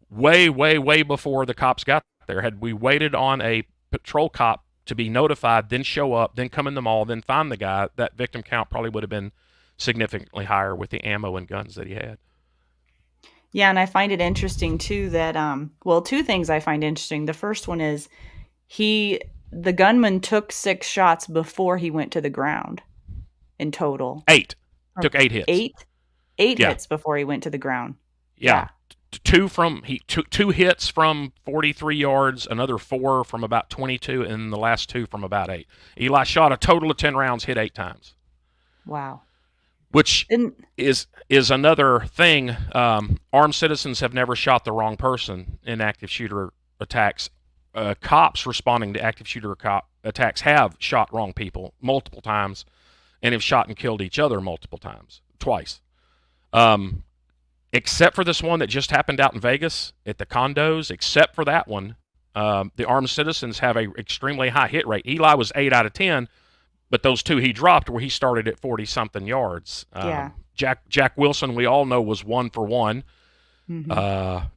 Speaker 2: way, way, way before the cops got there. Had we waited on a patrol cop to be notified, then show up, then come in the mall, then find the guy, that victim count probably would have been significantly higher with the ammo and guns that he had.
Speaker 1: Yeah, and I find it interesting too that two things I find interesting. The first one is the gunman took 6 shots before he went to the ground in total.
Speaker 2: 8. Took 8 hits.
Speaker 1: 8 hits before he went to the ground.
Speaker 2: Yeah. He took 2 hits from 43 yards, another 4 from about 22, and the last 2 from about 8. Eli shot a total of 10 rounds, hit 8 times.
Speaker 1: Wow.
Speaker 2: Which is another thing. Armed citizens have never shot the wrong person in active shooter attacks. Cops responding to active shooter attacks have shot wrong people multiple times and have shot and killed each other twice. Except for this one that just happened out in Vegas at the condos, except for that one, the armed citizens have a extremely high hit rate. Eli was 8 out of 10, but those 2 he dropped where he started at 40-something yards. Jack Wilson, we all know, was 1 for 1. Mm-hmm.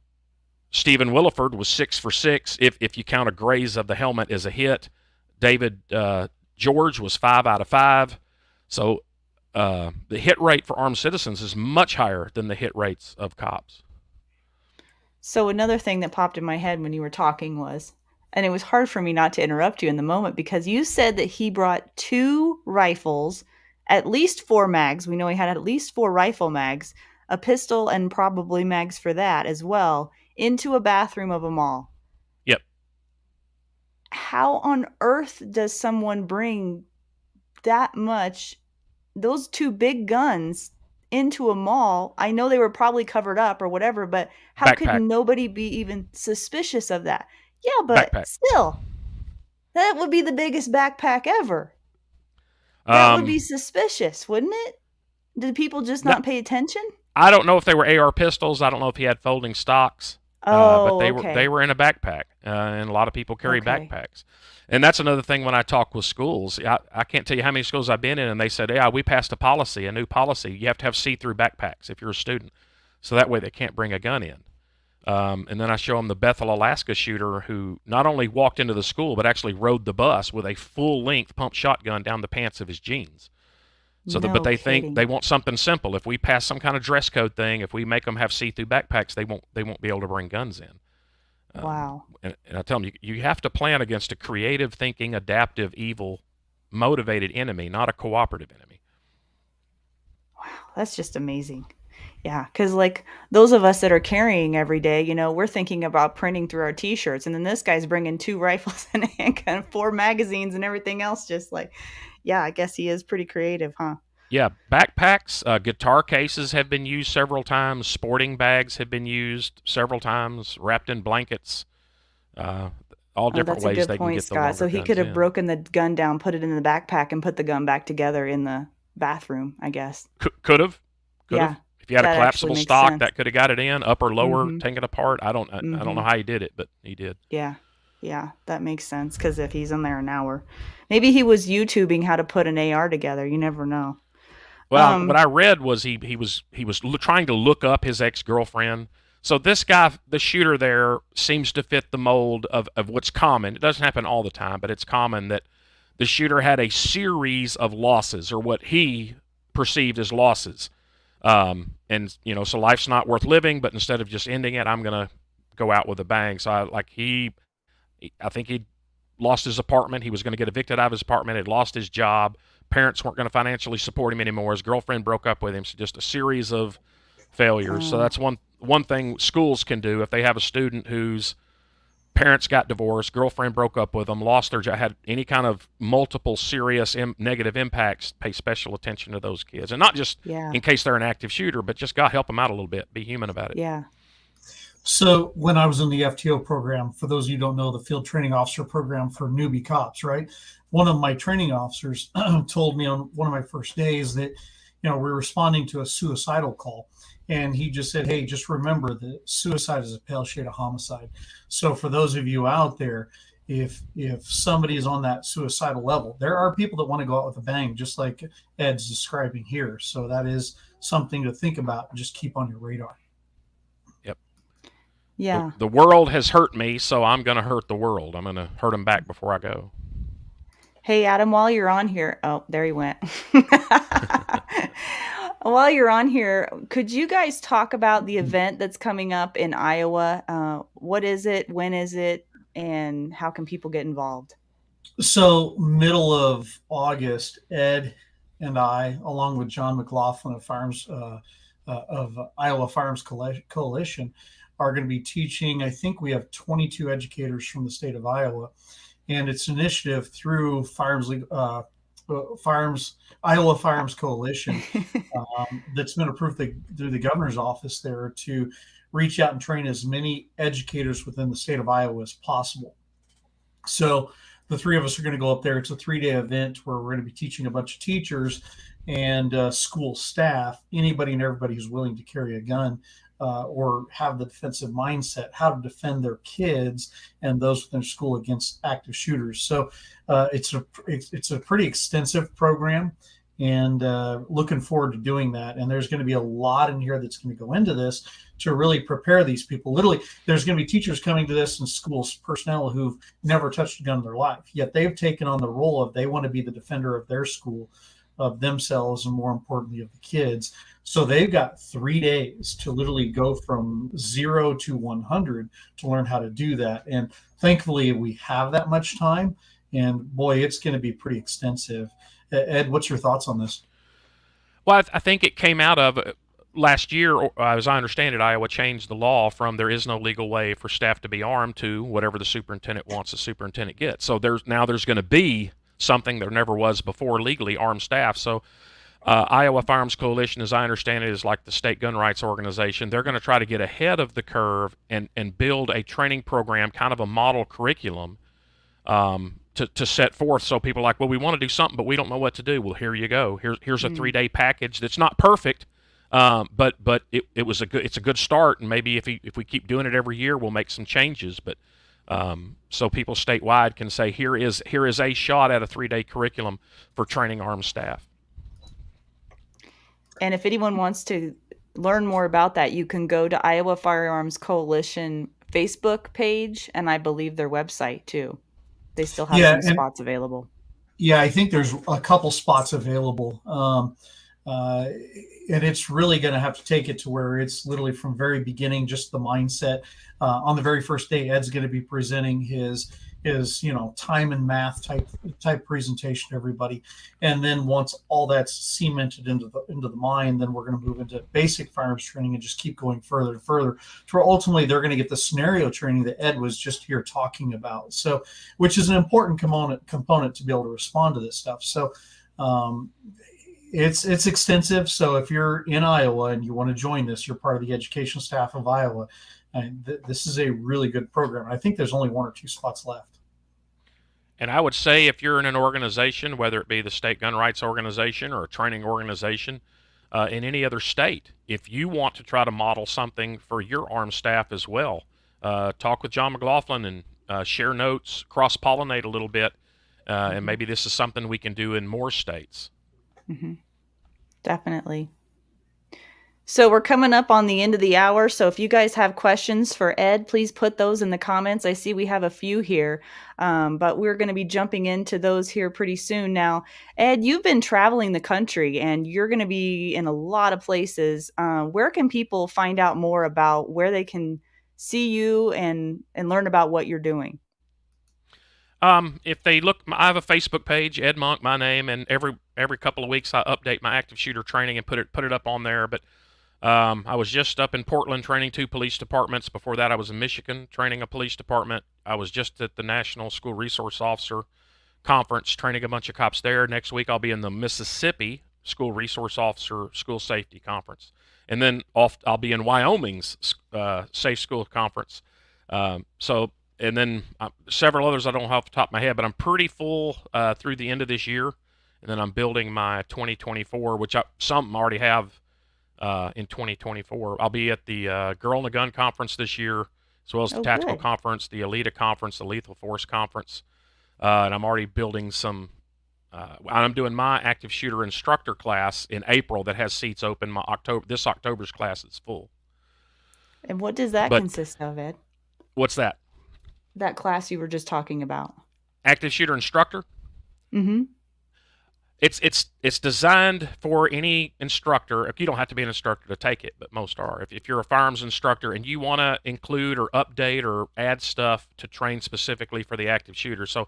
Speaker 2: Stephen Williford was 6 for 6, if you count a graze of the helmet as a hit. David George was 5 out of 5. So the hit rate for armed citizens is much higher than the hit rates of cops.
Speaker 1: So another thing that popped in my head when you were talking was, and it was hard for me not to interrupt you in the moment, because you said that he brought 2 rifles, at least 4 mags. We know he had at least 4 rifle mags, a pistol, and probably mags for that as well, into a bathroom of a mall.
Speaker 2: Yep.
Speaker 1: How on earth does someone bring that much, those 2 big guns, into a mall? I know they were probably covered up or whatever, but how could nobody be even suspicious of that? Yeah, but still, that would be the biggest backpack ever. That would be suspicious, wouldn't it? Did people just not pay attention?
Speaker 2: I don't know if they were AR pistols. I don't know if he had folding stocks. But they were in a backpack, and a lot of people carry backpacks. And that's another thing when I talk with schools. I can't tell you how many schools I've been in, and they said, yeah, we passed a new policy. You have to have see-through backpacks if you're a student. So that way they can't bring a gun in. And then I show them the Bethel, Alaska shooter who not only walked into the school, but actually rode the bus with a full-length pump shotgun down the pants of his jeans. But they think they want something simple. If we pass some kind of dress code thing, if we make them have see-through backpacks, they won't be able to bring guns in.
Speaker 1: Wow.
Speaker 2: And I tell them, you have to plan against a creative thinking, adaptive, evil, motivated enemy, not a cooperative enemy.
Speaker 1: Wow, that's just amazing. Yeah, because like those of us that are carrying every day, we're thinking about printing through our T-shirts, and then this guy's bringing 2 rifles and a handgun, 4 magazines, and everything else. Just like, yeah, I guess he is pretty creative, huh?
Speaker 2: Yeah, backpacks, guitar cases have been used several times. Sporting bags have been used several times, wrapped in blankets. All different ways they can get the longer guns in. So
Speaker 1: he could have broken the gun down, put it in the backpack, and put the gun back together in the bathroom, I guess.
Speaker 2: Could have.
Speaker 1: Yeah.
Speaker 2: If you had a collapsible stock, that could have got it in, up or lower, taken it apart. I don't know how he did it, but he did.
Speaker 1: Yeah, that makes sense, because if he's in there an hour, maybe he was YouTubing how to put an AR together. You never know.
Speaker 2: Well, what I read was he was trying to look up his ex-girlfriend. So this guy, the shooter there, seems to fit the mold of what's common. It doesn't happen all the time, but it's common that the shooter had a series of losses, or what he perceived as losses. And so life's not worth living, but instead of just ending it, I'm going to go out with a bang. So I think he lost his apartment. He was going to get evicted out of his apartment. He'd lost his job. Parents weren't going to financially support him anymore. His girlfriend broke up with him. So just a series of failures. So that's one thing schools can do if they have a student whose parents got divorced, girlfriend broke up with them, lost their job, had any kind of multiple serious negative impacts. Pay special attention to those kids, and not just in case they're an active shooter, but just God help them out a little bit. Be human about it.
Speaker 1: Yeah.
Speaker 3: So when I was in the FTO program, for those of you who don't know, the field training officer program for newbie cops, right? One of my training officers told me on one of my first days that, we're responding to a suicidal call. And he just said, hey, just remember that suicide is a pale shade of homicide. So for those of you out there, if somebody is on that suicidal level, there are people that want to go out with a bang, just like Ed's describing here. So that is something to think about and just keep on your radar.
Speaker 2: Yep.
Speaker 1: Yeah.
Speaker 2: The world has hurt me, so I'm going to hurt the world. I'm going to hurt them back before I go.
Speaker 1: Hey, Adam, while you're on here, oh, there he went. While you're on here, could you guys talk about the event that's coming up in Iowa? What is it? When is it? And how can people get involved?
Speaker 3: So middle of August, Ed and I, along with John McLaughlin of Iowa Firearms Coalition, are going to be teaching. I think we have 22 educators from the state of Iowa, and it's an initiative through Iowa Firearms Coalition that's been approved through the governor's office there to reach out and train as many educators within the state of Iowa as possible. So the three of us are going to go up there. It's a 3-day event where we're going to be teaching a bunch of teachers and school staff, anybody and everybody who's willing to carry a gun or have the defensive mindset, how to defend their kids and those within school against active shooters. So it's a pretty extensive program, and looking forward to doing that. And there's going to be a lot in here that's going to go into this to really prepare these people. Literally, there's going to be teachers coming to this and school personnel who've never touched a gun in their life, yet they've taken on the role of they want to be the defender of their school, of themselves, and more importantly of the kids. So they've got 3 days to literally go from 0 to 100 to learn how to do that. And thankfully we have that much time, and boy, it's going to be pretty extensive. Ed, what's your thoughts on this?
Speaker 2: Well, I think it came out of last year, as I understand it, Iowa changed the law from there is no legal way for staff to be armed to whatever the superintendent wants the superintendent gets. So there's going to be something there never was before, legally armed staff. So Iowa Firearms Coalition, as I understand it, is like the state gun rights organization. They're going to try to get ahead of the curve and build a training program, kind of a model curriculum, to set forth, so people are like, well, we want to do something, but we don't know what to do. Well, here you go. Here's a 3-day package that's not perfect, but it's a good start, and maybe if we keep doing it every year, we'll make some changes. But so people statewide can say, here is a shot at a 3-day curriculum for training armed staff.
Speaker 1: And if anyone wants to learn more about that, you can go to Iowa Firearms Coalition Facebook page, and I believe their website too. They still have some spots available.
Speaker 3: Yeah, I think there's a couple spots available. And it's really going to have to take it to where it's literally from very beginning, just the mindset. On the very first day, Ed's going to be presenting his time and math type presentation to everybody. And then once all that's cemented into the mind, then we're going to move into basic firearms training and just keep going further and further to where ultimately they're going to get the scenario training that Ed was just here talking about. So, which is an important component to be able to respond to this stuff. So, it's extensive. So if you're in Iowa and you want to join this, you're part of the education staff of Iowa. This is a really good program. I think there's only 1 or 2 spots left.
Speaker 2: And I would say if you're in an organization, whether it be the state gun rights organization or a training organization in any other state, if you want to try to model something for your armed staff as well, talk with John McLaughlin and share notes, cross-pollinate a little bit, and maybe this is something we can do in more states.
Speaker 1: Mm-hmm. Definitely. So we're coming up on the end of the hour. So if you guys have questions for Ed, please put those in the comments. I see we have a few here, but we're going to be jumping into those here pretty soon. Now, Ed, you've been traveling the country and you're going to be in a lot of places. Where can people find out more about where they can see you and learn about what you're doing?
Speaker 2: If they look, I have a Facebook page, Ed Monk, my name, and every couple of weeks I update my active shooter training and put it up on there. But I was just up in Portland training 2 police departments. Before that, I was in Michigan training a police department. I was just at the National School Resource Officer Conference training a bunch of cops there. Next week, I'll be in the Mississippi School Resource Officer School Safety Conference. And then I'll be in Wyoming's Safe School Conference. And then several others I don't have off the top of my head, but I'm pretty full through the end of this year. And then I'm building my 2024, which some already have in 2024. I'll be at the Girl in the Gun Conference this year, as well as the Tactical
Speaker 1: Good.
Speaker 2: Conference, the Elita Conference, the Lethal Force Conference. And I'm already building some. I'm doing my active shooter instructor class in April that has seats open. This October's class is full.
Speaker 1: And what does that
Speaker 2: But
Speaker 1: consist of, Ed?
Speaker 2: what's that?
Speaker 1: That class you were just talking about.
Speaker 2: Active shooter instructor?
Speaker 1: Mm-hmm.
Speaker 2: It's designed for any instructor. You don't have to be an instructor to take it, but most are. If you're a firearms instructor and you want to include or update or add stuff to train specifically for the active shooter. So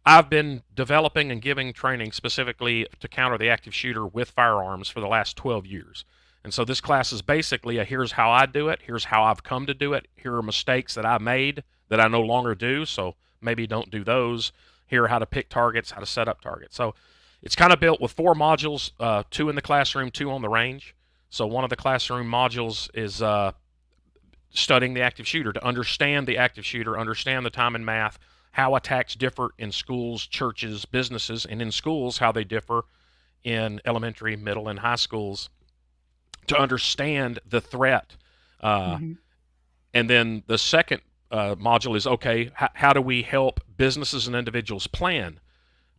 Speaker 2: I've been developing and giving training specifically to counter the active shooter with firearms for the last 12 years. And so this class is basically here's how I do it, here's how I've come to do it, here are mistakes that I made that I no longer do, so maybe don't do those. Here are how to pick targets, how to set up targets. So it's kind of built with 4 modules, 2 in the classroom, 2 on the range. So one of the classroom modules is studying the active shooter, to understand the active shooter, understand the time and math, how attacks differ in schools, churches, businesses, and in schools, how they differ in elementary, middle, and high schools, to understand the threat.
Speaker 1: Mm-hmm.
Speaker 2: And then the second module is, okay, how do we help businesses and individuals plan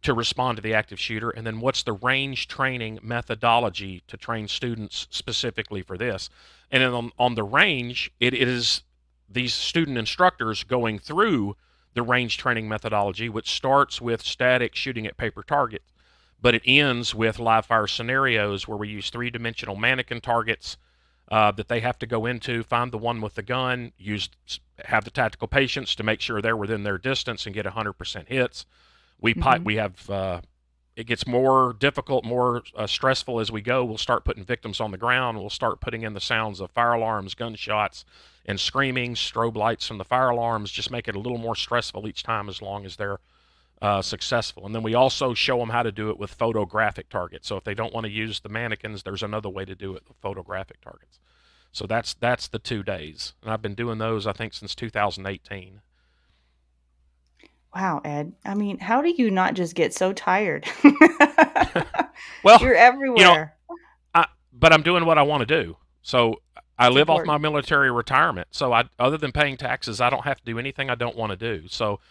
Speaker 2: to respond to the active shooter? And then what's the range training methodology to train students specifically for this? And then on the range, it is these student instructors going through the range training methodology, which starts with static shooting at paper target, but it ends with live fire scenarios where we use 3-dimensional mannequin targets that they have to go into, find the one with the gun, have the tactical patience to make sure they're within their distance and get 100% hits. We have it gets more difficult, more stressful as we go. We'll start putting victims on the ground. We'll start putting in the sounds of fire alarms, gunshots, and screaming, strobe lights from the fire alarms. Just make it a little more stressful each time, as long as they're successful. And then we also show them how to do it with photographic targets. So if they don't want to use the mannequins, there's another way to do it with photographic targets. So that's the 2 days, and I've been doing those, I think, since 2018.
Speaker 1: Wow, Ed. I mean, how do you not just get so tired?
Speaker 2: Well,
Speaker 1: You're everywhere.
Speaker 2: But I'm doing what I want to do. So I
Speaker 1: It's
Speaker 2: live off my
Speaker 1: important.
Speaker 2: military retirement. So other than paying taxes, I don't have to do anything I don't want to do. So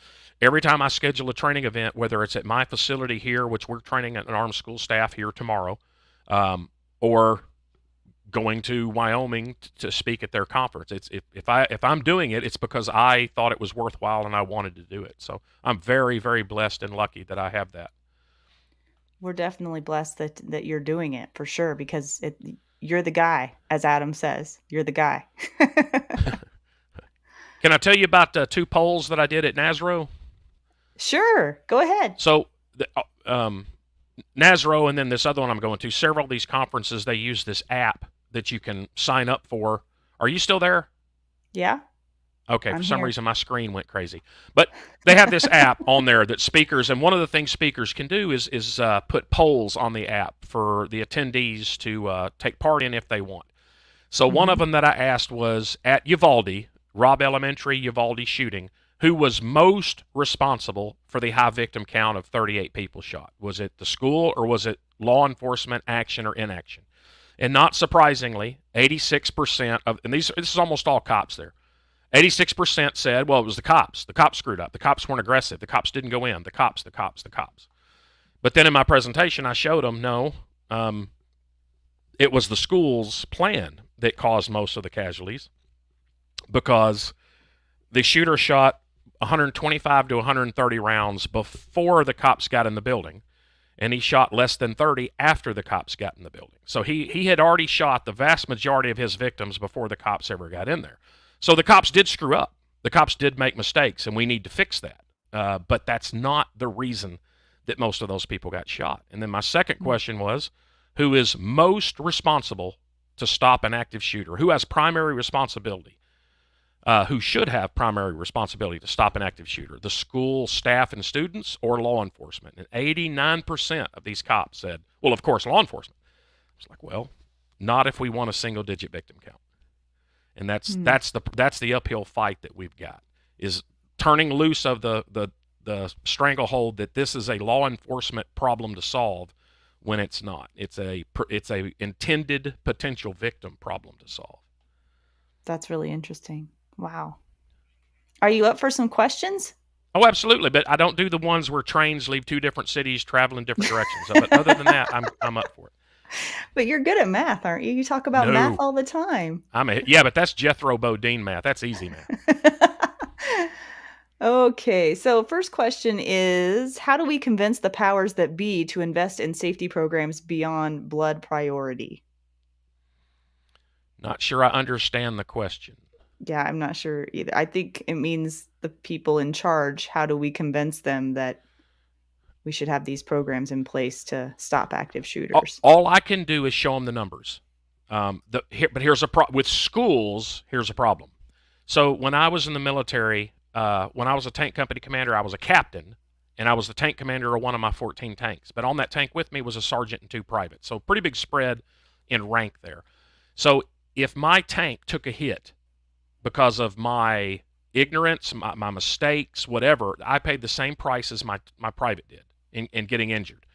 Speaker 2: every time I schedule a training event, whether it's at my facility here, which we're training an armed school staff here tomorrow, or going to Wyoming to speak at their conference. If I'm doing it, it's because I thought it was worthwhile and I wanted to do it. So I'm very, very blessed and lucky that I have that.
Speaker 1: We're definitely blessed that you're doing it, for sure, because you're the guy, as Adam says. You're the guy.
Speaker 2: Can I tell you about 2 polls that I did at NASRO?
Speaker 1: Sure, go ahead.
Speaker 2: So NASRO, and then this other one I'm going to, several of these conferences, they use this app that you can sign up for. Are you still there?
Speaker 1: Yeah,
Speaker 2: Okay,
Speaker 1: I'm
Speaker 2: for some
Speaker 1: here.
Speaker 2: reason my screen went crazy. But they have this app on there that speakers, and one of the things speakers can do is put polls on the app for the attendees to take part in if they want. So one of them that I asked was, at Uvalde, Robb Elementary, Uvalde shooting, who was most responsible for the high victim count of 38 people shot? Was it the school, or was it law enforcement action or inaction? And not surprisingly, 86% of, and this is almost all cops there, 86% said, well, it was the cops. The cops screwed up. The cops weren't aggressive. The cops didn't go in. The cops. But then in my presentation, I showed them, no, it was the school's plan. that caused most of the casualties, because the shooter shot 125 to 130 rounds before the cops got in the building, and he shot less than 30 after the cops got in the building. So he had already shot the vast majority of his victims before the cops ever got in there. So the cops did screw up. The cops did make mistakes, and we need to fix that. But that's not the reason that most of those people got shot. And then my second question was, who is most responsible to stop an active shooter? Who has primary responsibility? Who should have primary responsibility to stop an active shooter? The school staff and students, or law enforcement? And 89% of these cops said, well, of course, law enforcement. It's like, well, not if we want a single-digit victim count. And that's the uphill fight that we've got, is turning loose of the stranglehold that this is a law enforcement problem to solve, when it's not. It's a intended potential victim problem to solve.
Speaker 1: That's really interesting. Wow. Are you up for some questions?
Speaker 2: Oh, absolutely. But I don't do the ones where trains leave two different cities, travel in different directions. But other than that, I'm up for it.
Speaker 1: But you're good at math, aren't you? You talk about math all the time.
Speaker 2: Yeah, but that's Jethro Bodine math. That's easy math.
Speaker 1: Okay, so first question is, how do we convince the powers that be to invest in safety programs beyond blood priority?
Speaker 2: Not sure I understand the question.
Speaker 1: Yeah, I'm not sure either. I think it means the people in charge. How do we convince them that we should have these programs in place to stop active shooters?
Speaker 2: All I can do is show them the numbers. But here's with schools. Here's a problem. So when I was in the military, when I was a tank company commander, I was a captain, and I was the tank commander of one of my 14 tanks. But on that tank with me was a sergeant and 2 privates. So pretty big spread in rank there. So if my tank took a hit because of my ignorance, my mistakes, whatever, I paid the same price as my private did in getting injured.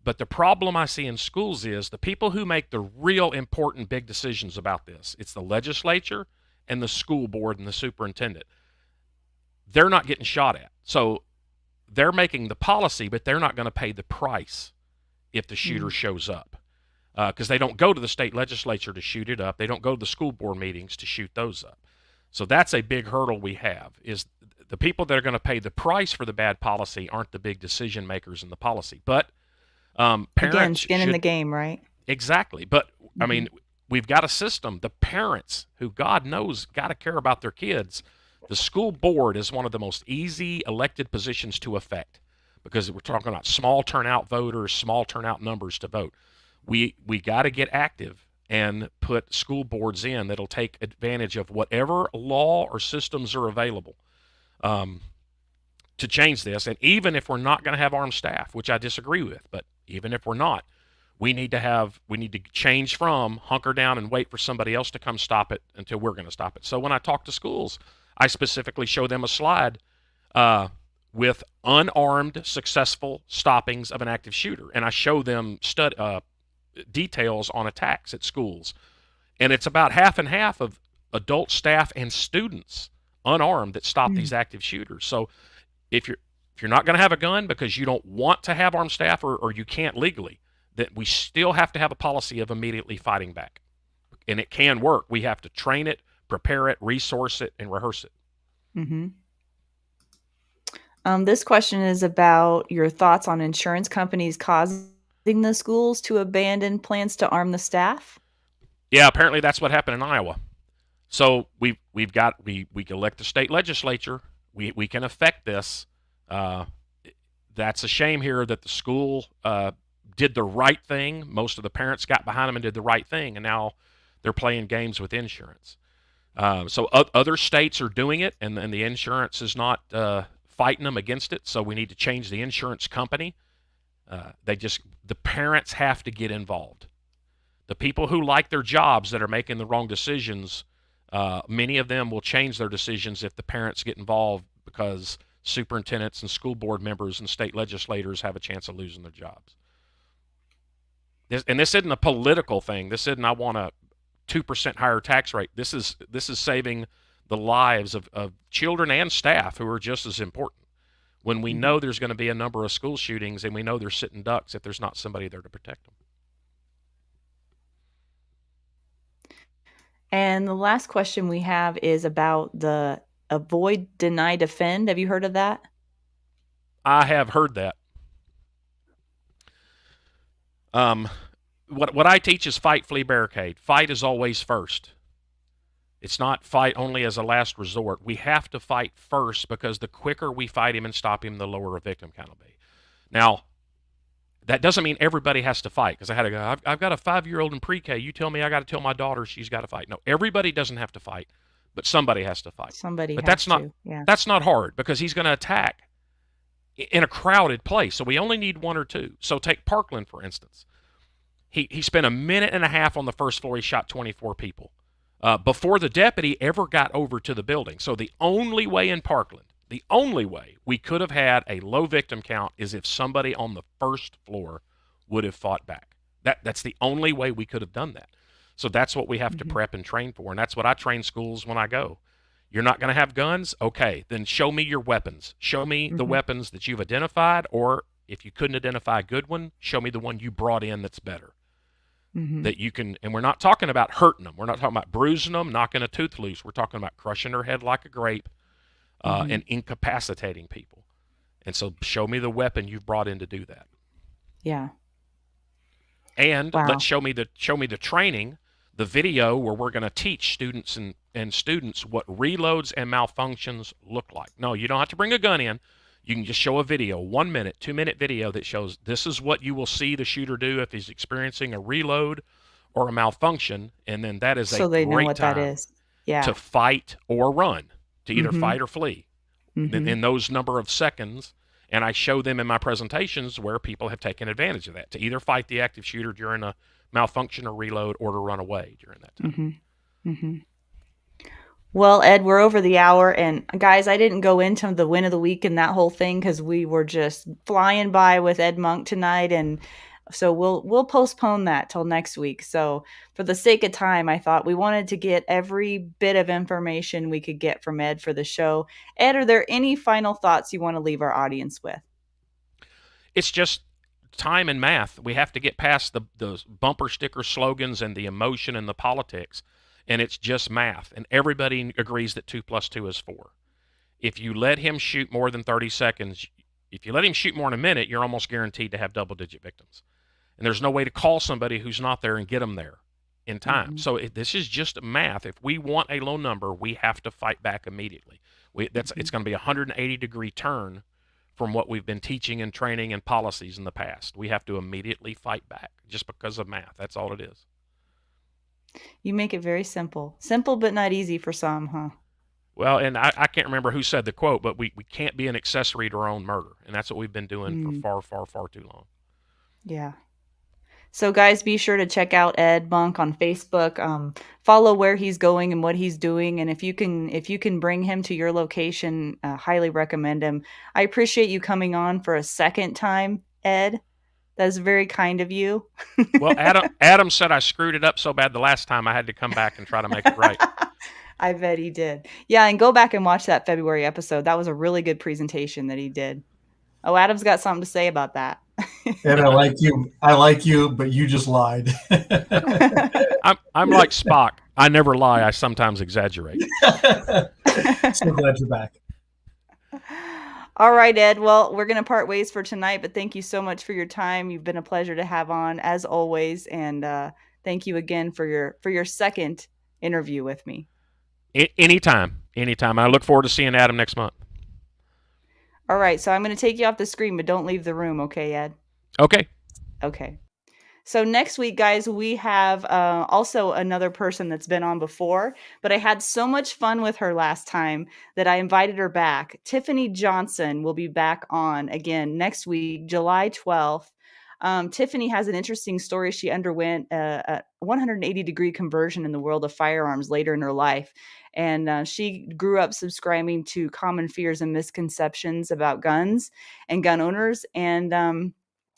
Speaker 2: But the problem I see in schools is the people who make the real important big decisions about this, it's the legislature and the school board and the superintendent. They're not getting shot at. So they're making the policy, but they're not going to pay the price if the shooter shows up. Because they don't go to the state legislature to shoot it up. They don't go to the school board meetings to shoot those up. So that's a big hurdle we have, is the people that are going to pay the price for the bad policy aren't the big decision makers in the policy. But parents,
Speaker 1: again, skin in the game, right?
Speaker 2: Exactly. But I mean, we've got a system. The parents, who God knows got to care about their kids. The school board is one of the most easy elected positions to affect, because we're talking about small turnout voters, small turnout numbers to vote. We got to get active and put school boards in that'll take advantage of whatever law or systems are available to change this. And even if we're not going to have armed staff, which I disagree with, but even if we're not, we need to change from hunker down and wait for somebody else to come stop it until we're going to stop it. So when I talk to schools, I specifically show them a slide with unarmed successful stoppings of an active shooter, and I show them details on attacks at schools, and it's about half and half of adult staff and students unarmed that stop these active shooters. So if you're not going to have a gun because you don't want to have armed staff, or you can't legally, then we still have to have a policy of immediately fighting back, and it can work. We have to train it, prepare it, resource it, and rehearse it.
Speaker 1: This question is about your thoughts on insurance companies causing the schools to abandon plans to arm the staff.
Speaker 2: Yeah, apparently that's what happened in Iowa. So we elect the state legislature. We can affect this. That's a shame here that the school did the right thing. Most of the parents got behind them and did the right thing, and now they're playing games with insurance. So other states are doing it, and the insurance is not fighting them against it. So we need to change the insurance company. The parents have to get involved. The people who like their jobs that are making the wrong decisions, many of them will change their decisions if the parents get involved, because superintendents and school board members and state legislators have a chance of losing their jobs. This isn't a political thing. This isn't, I want a 2% higher tax rate. This is saving the lives of children and staff who are just as important. When we know there's going to be a number of school shootings, and we know they're sitting ducks if there's not somebody there to protect them.
Speaker 1: And the last question we have is about the avoid, deny, defend. Have you heard of that?
Speaker 2: I have heard that. What I teach is fight, flee, barricade. Fight is always first. It's not fight only as a last resort. We have to fight first because the quicker we fight him and stop him, the lower a victim count will be. Now, that doesn't mean everybody has to fight because I had a guy, I've got a 5-year-old in pre-K. You tell me I got to tell my daughter she's got to fight. No, everybody doesn't have to fight, but somebody has to fight.
Speaker 1: Somebody
Speaker 2: But
Speaker 1: has
Speaker 2: that's not
Speaker 1: to. Yeah.
Speaker 2: that's not hard because he's going to attack in a crowded place. So we only need one or two. So take Parkland, for instance. He spent a minute and a half on the first floor. He shot 24 people before the deputy ever got over to the building. So the only way in Parkland, the only way we could have had a low victim count is if somebody on the first floor would have fought back. That's the only way we could have done that. So that's what we have to prep and train for. And that's what I train schools when I go. You're not going to have guns? Okay, then show me your weapons. Show me the weapons that you've identified, or if you couldn't identify a good one, show me the one you brought in that's better. That you can, and we're not talking about hurting them. We're not talking about bruising them, knocking a tooth loose. We're talking about crushing their head like a grape and incapacitating people. And so show me the weapon you've brought in to do that.
Speaker 1: Yeah.
Speaker 2: And
Speaker 1: Wow.
Speaker 2: let's show me the training, the video where we're going to teach students and students what reloads and malfunctions look like. No, you don't have to bring a gun in. You can just show a video, 1 minute, 2-minute video that shows this is what you will see the shooter do if he's experiencing a reload or a malfunction, and then that is
Speaker 1: So
Speaker 2: a
Speaker 1: they know
Speaker 2: great
Speaker 1: what that
Speaker 2: time
Speaker 1: is. Yeah.
Speaker 2: to fight or run, to either fight or flee in those number of seconds. And I show them in my presentations where people have taken advantage of that, to either fight the active shooter during a malfunction or reload or to run away during that time.
Speaker 1: Well, Ed, we're over the hour, and guys, I didn't go into the win of the week and that whole thing because we were just flying by with Ed Monk tonight, and so we'll postpone that till next week. So, for the sake of time, I thought we wanted to get every bit of information we could get from Ed for the show. Ed, are there any final thoughts you want to leave our audience with?
Speaker 2: It's just time and math. We have to get past the bumper sticker slogans and the emotion and the politics, and it's just math. And everybody agrees that 2 + 2 is 4. If you let him shoot more than 30 seconds, if you let him shoot more than a minute, you're almost guaranteed to have double-digit victims. And there's no way to call somebody who's not there and get them there in time. So this is just math. If we want a low number, we have to fight back immediately. It's going to be a 180-degree turn from what we've been teaching and training and policies in the past. We have to immediately fight back just because of math. That's all it is.
Speaker 1: You make it very simple. Simple but not easy for some, huh?
Speaker 2: Well, and I can't remember who said the quote, but we can't be an accessory to our own murder. And that's what we've been doing for far too long.
Speaker 1: Yeah. So guys, be sure to check out Ed Monk on Facebook. Follow where he's going and what he's doing, and if you can bring him to your location, highly recommend him. I appreciate you coming on for a second time, Ed. That's very kind of you.
Speaker 2: Well, Adam said I screwed it up so bad the last time I had to come back and try to make it right.
Speaker 1: I bet he did. Yeah, and go back and watch that February episode. That was a really good presentation that he did. Oh, Adam's got something to say about that.
Speaker 3: And I like you, but you just lied.
Speaker 2: I'm like Spock. I never lie. I sometimes exaggerate.
Speaker 3: So glad you're back.
Speaker 1: All right, Ed. Well, we're going to part ways for tonight, but thank you so much for your time. You've been a pleasure to have on, as always, and thank you again for your second interview with me.
Speaker 2: Anytime. I look forward to seeing Adam next month.
Speaker 1: All right, so I'm going to take you off the screen, but don't leave the room, okay, Ed?
Speaker 2: Okay.
Speaker 1: Okay. So next week, guys, we have also another person that's been on before, but I had so much fun with her last time that I invited her back. Tiffany Johnson will be back on again next week, July 12th. Tiffany has an interesting story. She underwent a 180-degree conversion in the world of firearms later in her life. And she grew up subscribing to common fears and misconceptions about guns and gun owners. And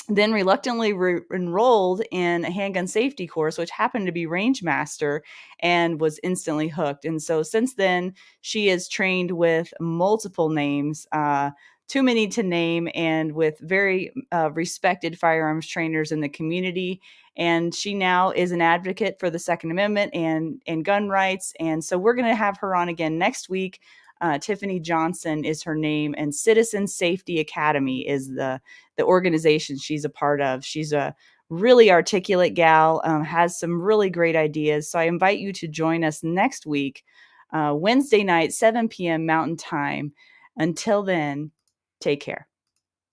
Speaker 1: then reluctantly enrolled in a handgun safety course, which happened to be Range Master, and was instantly hooked. And so since then, she is trained with multiple names too many to name, and with very respected firearms trainers in the community. And she now is an advocate for the Second Amendment and gun rights. And so we're going to have her on again next week. Tiffany Johnson is her name, and Citizen Safety Academy is the organization she's a part of. She's a really articulate gal, has some really great ideas. So I invite you to join us next week, Wednesday night, 7 p.m. Mountain Time. Until then, take care.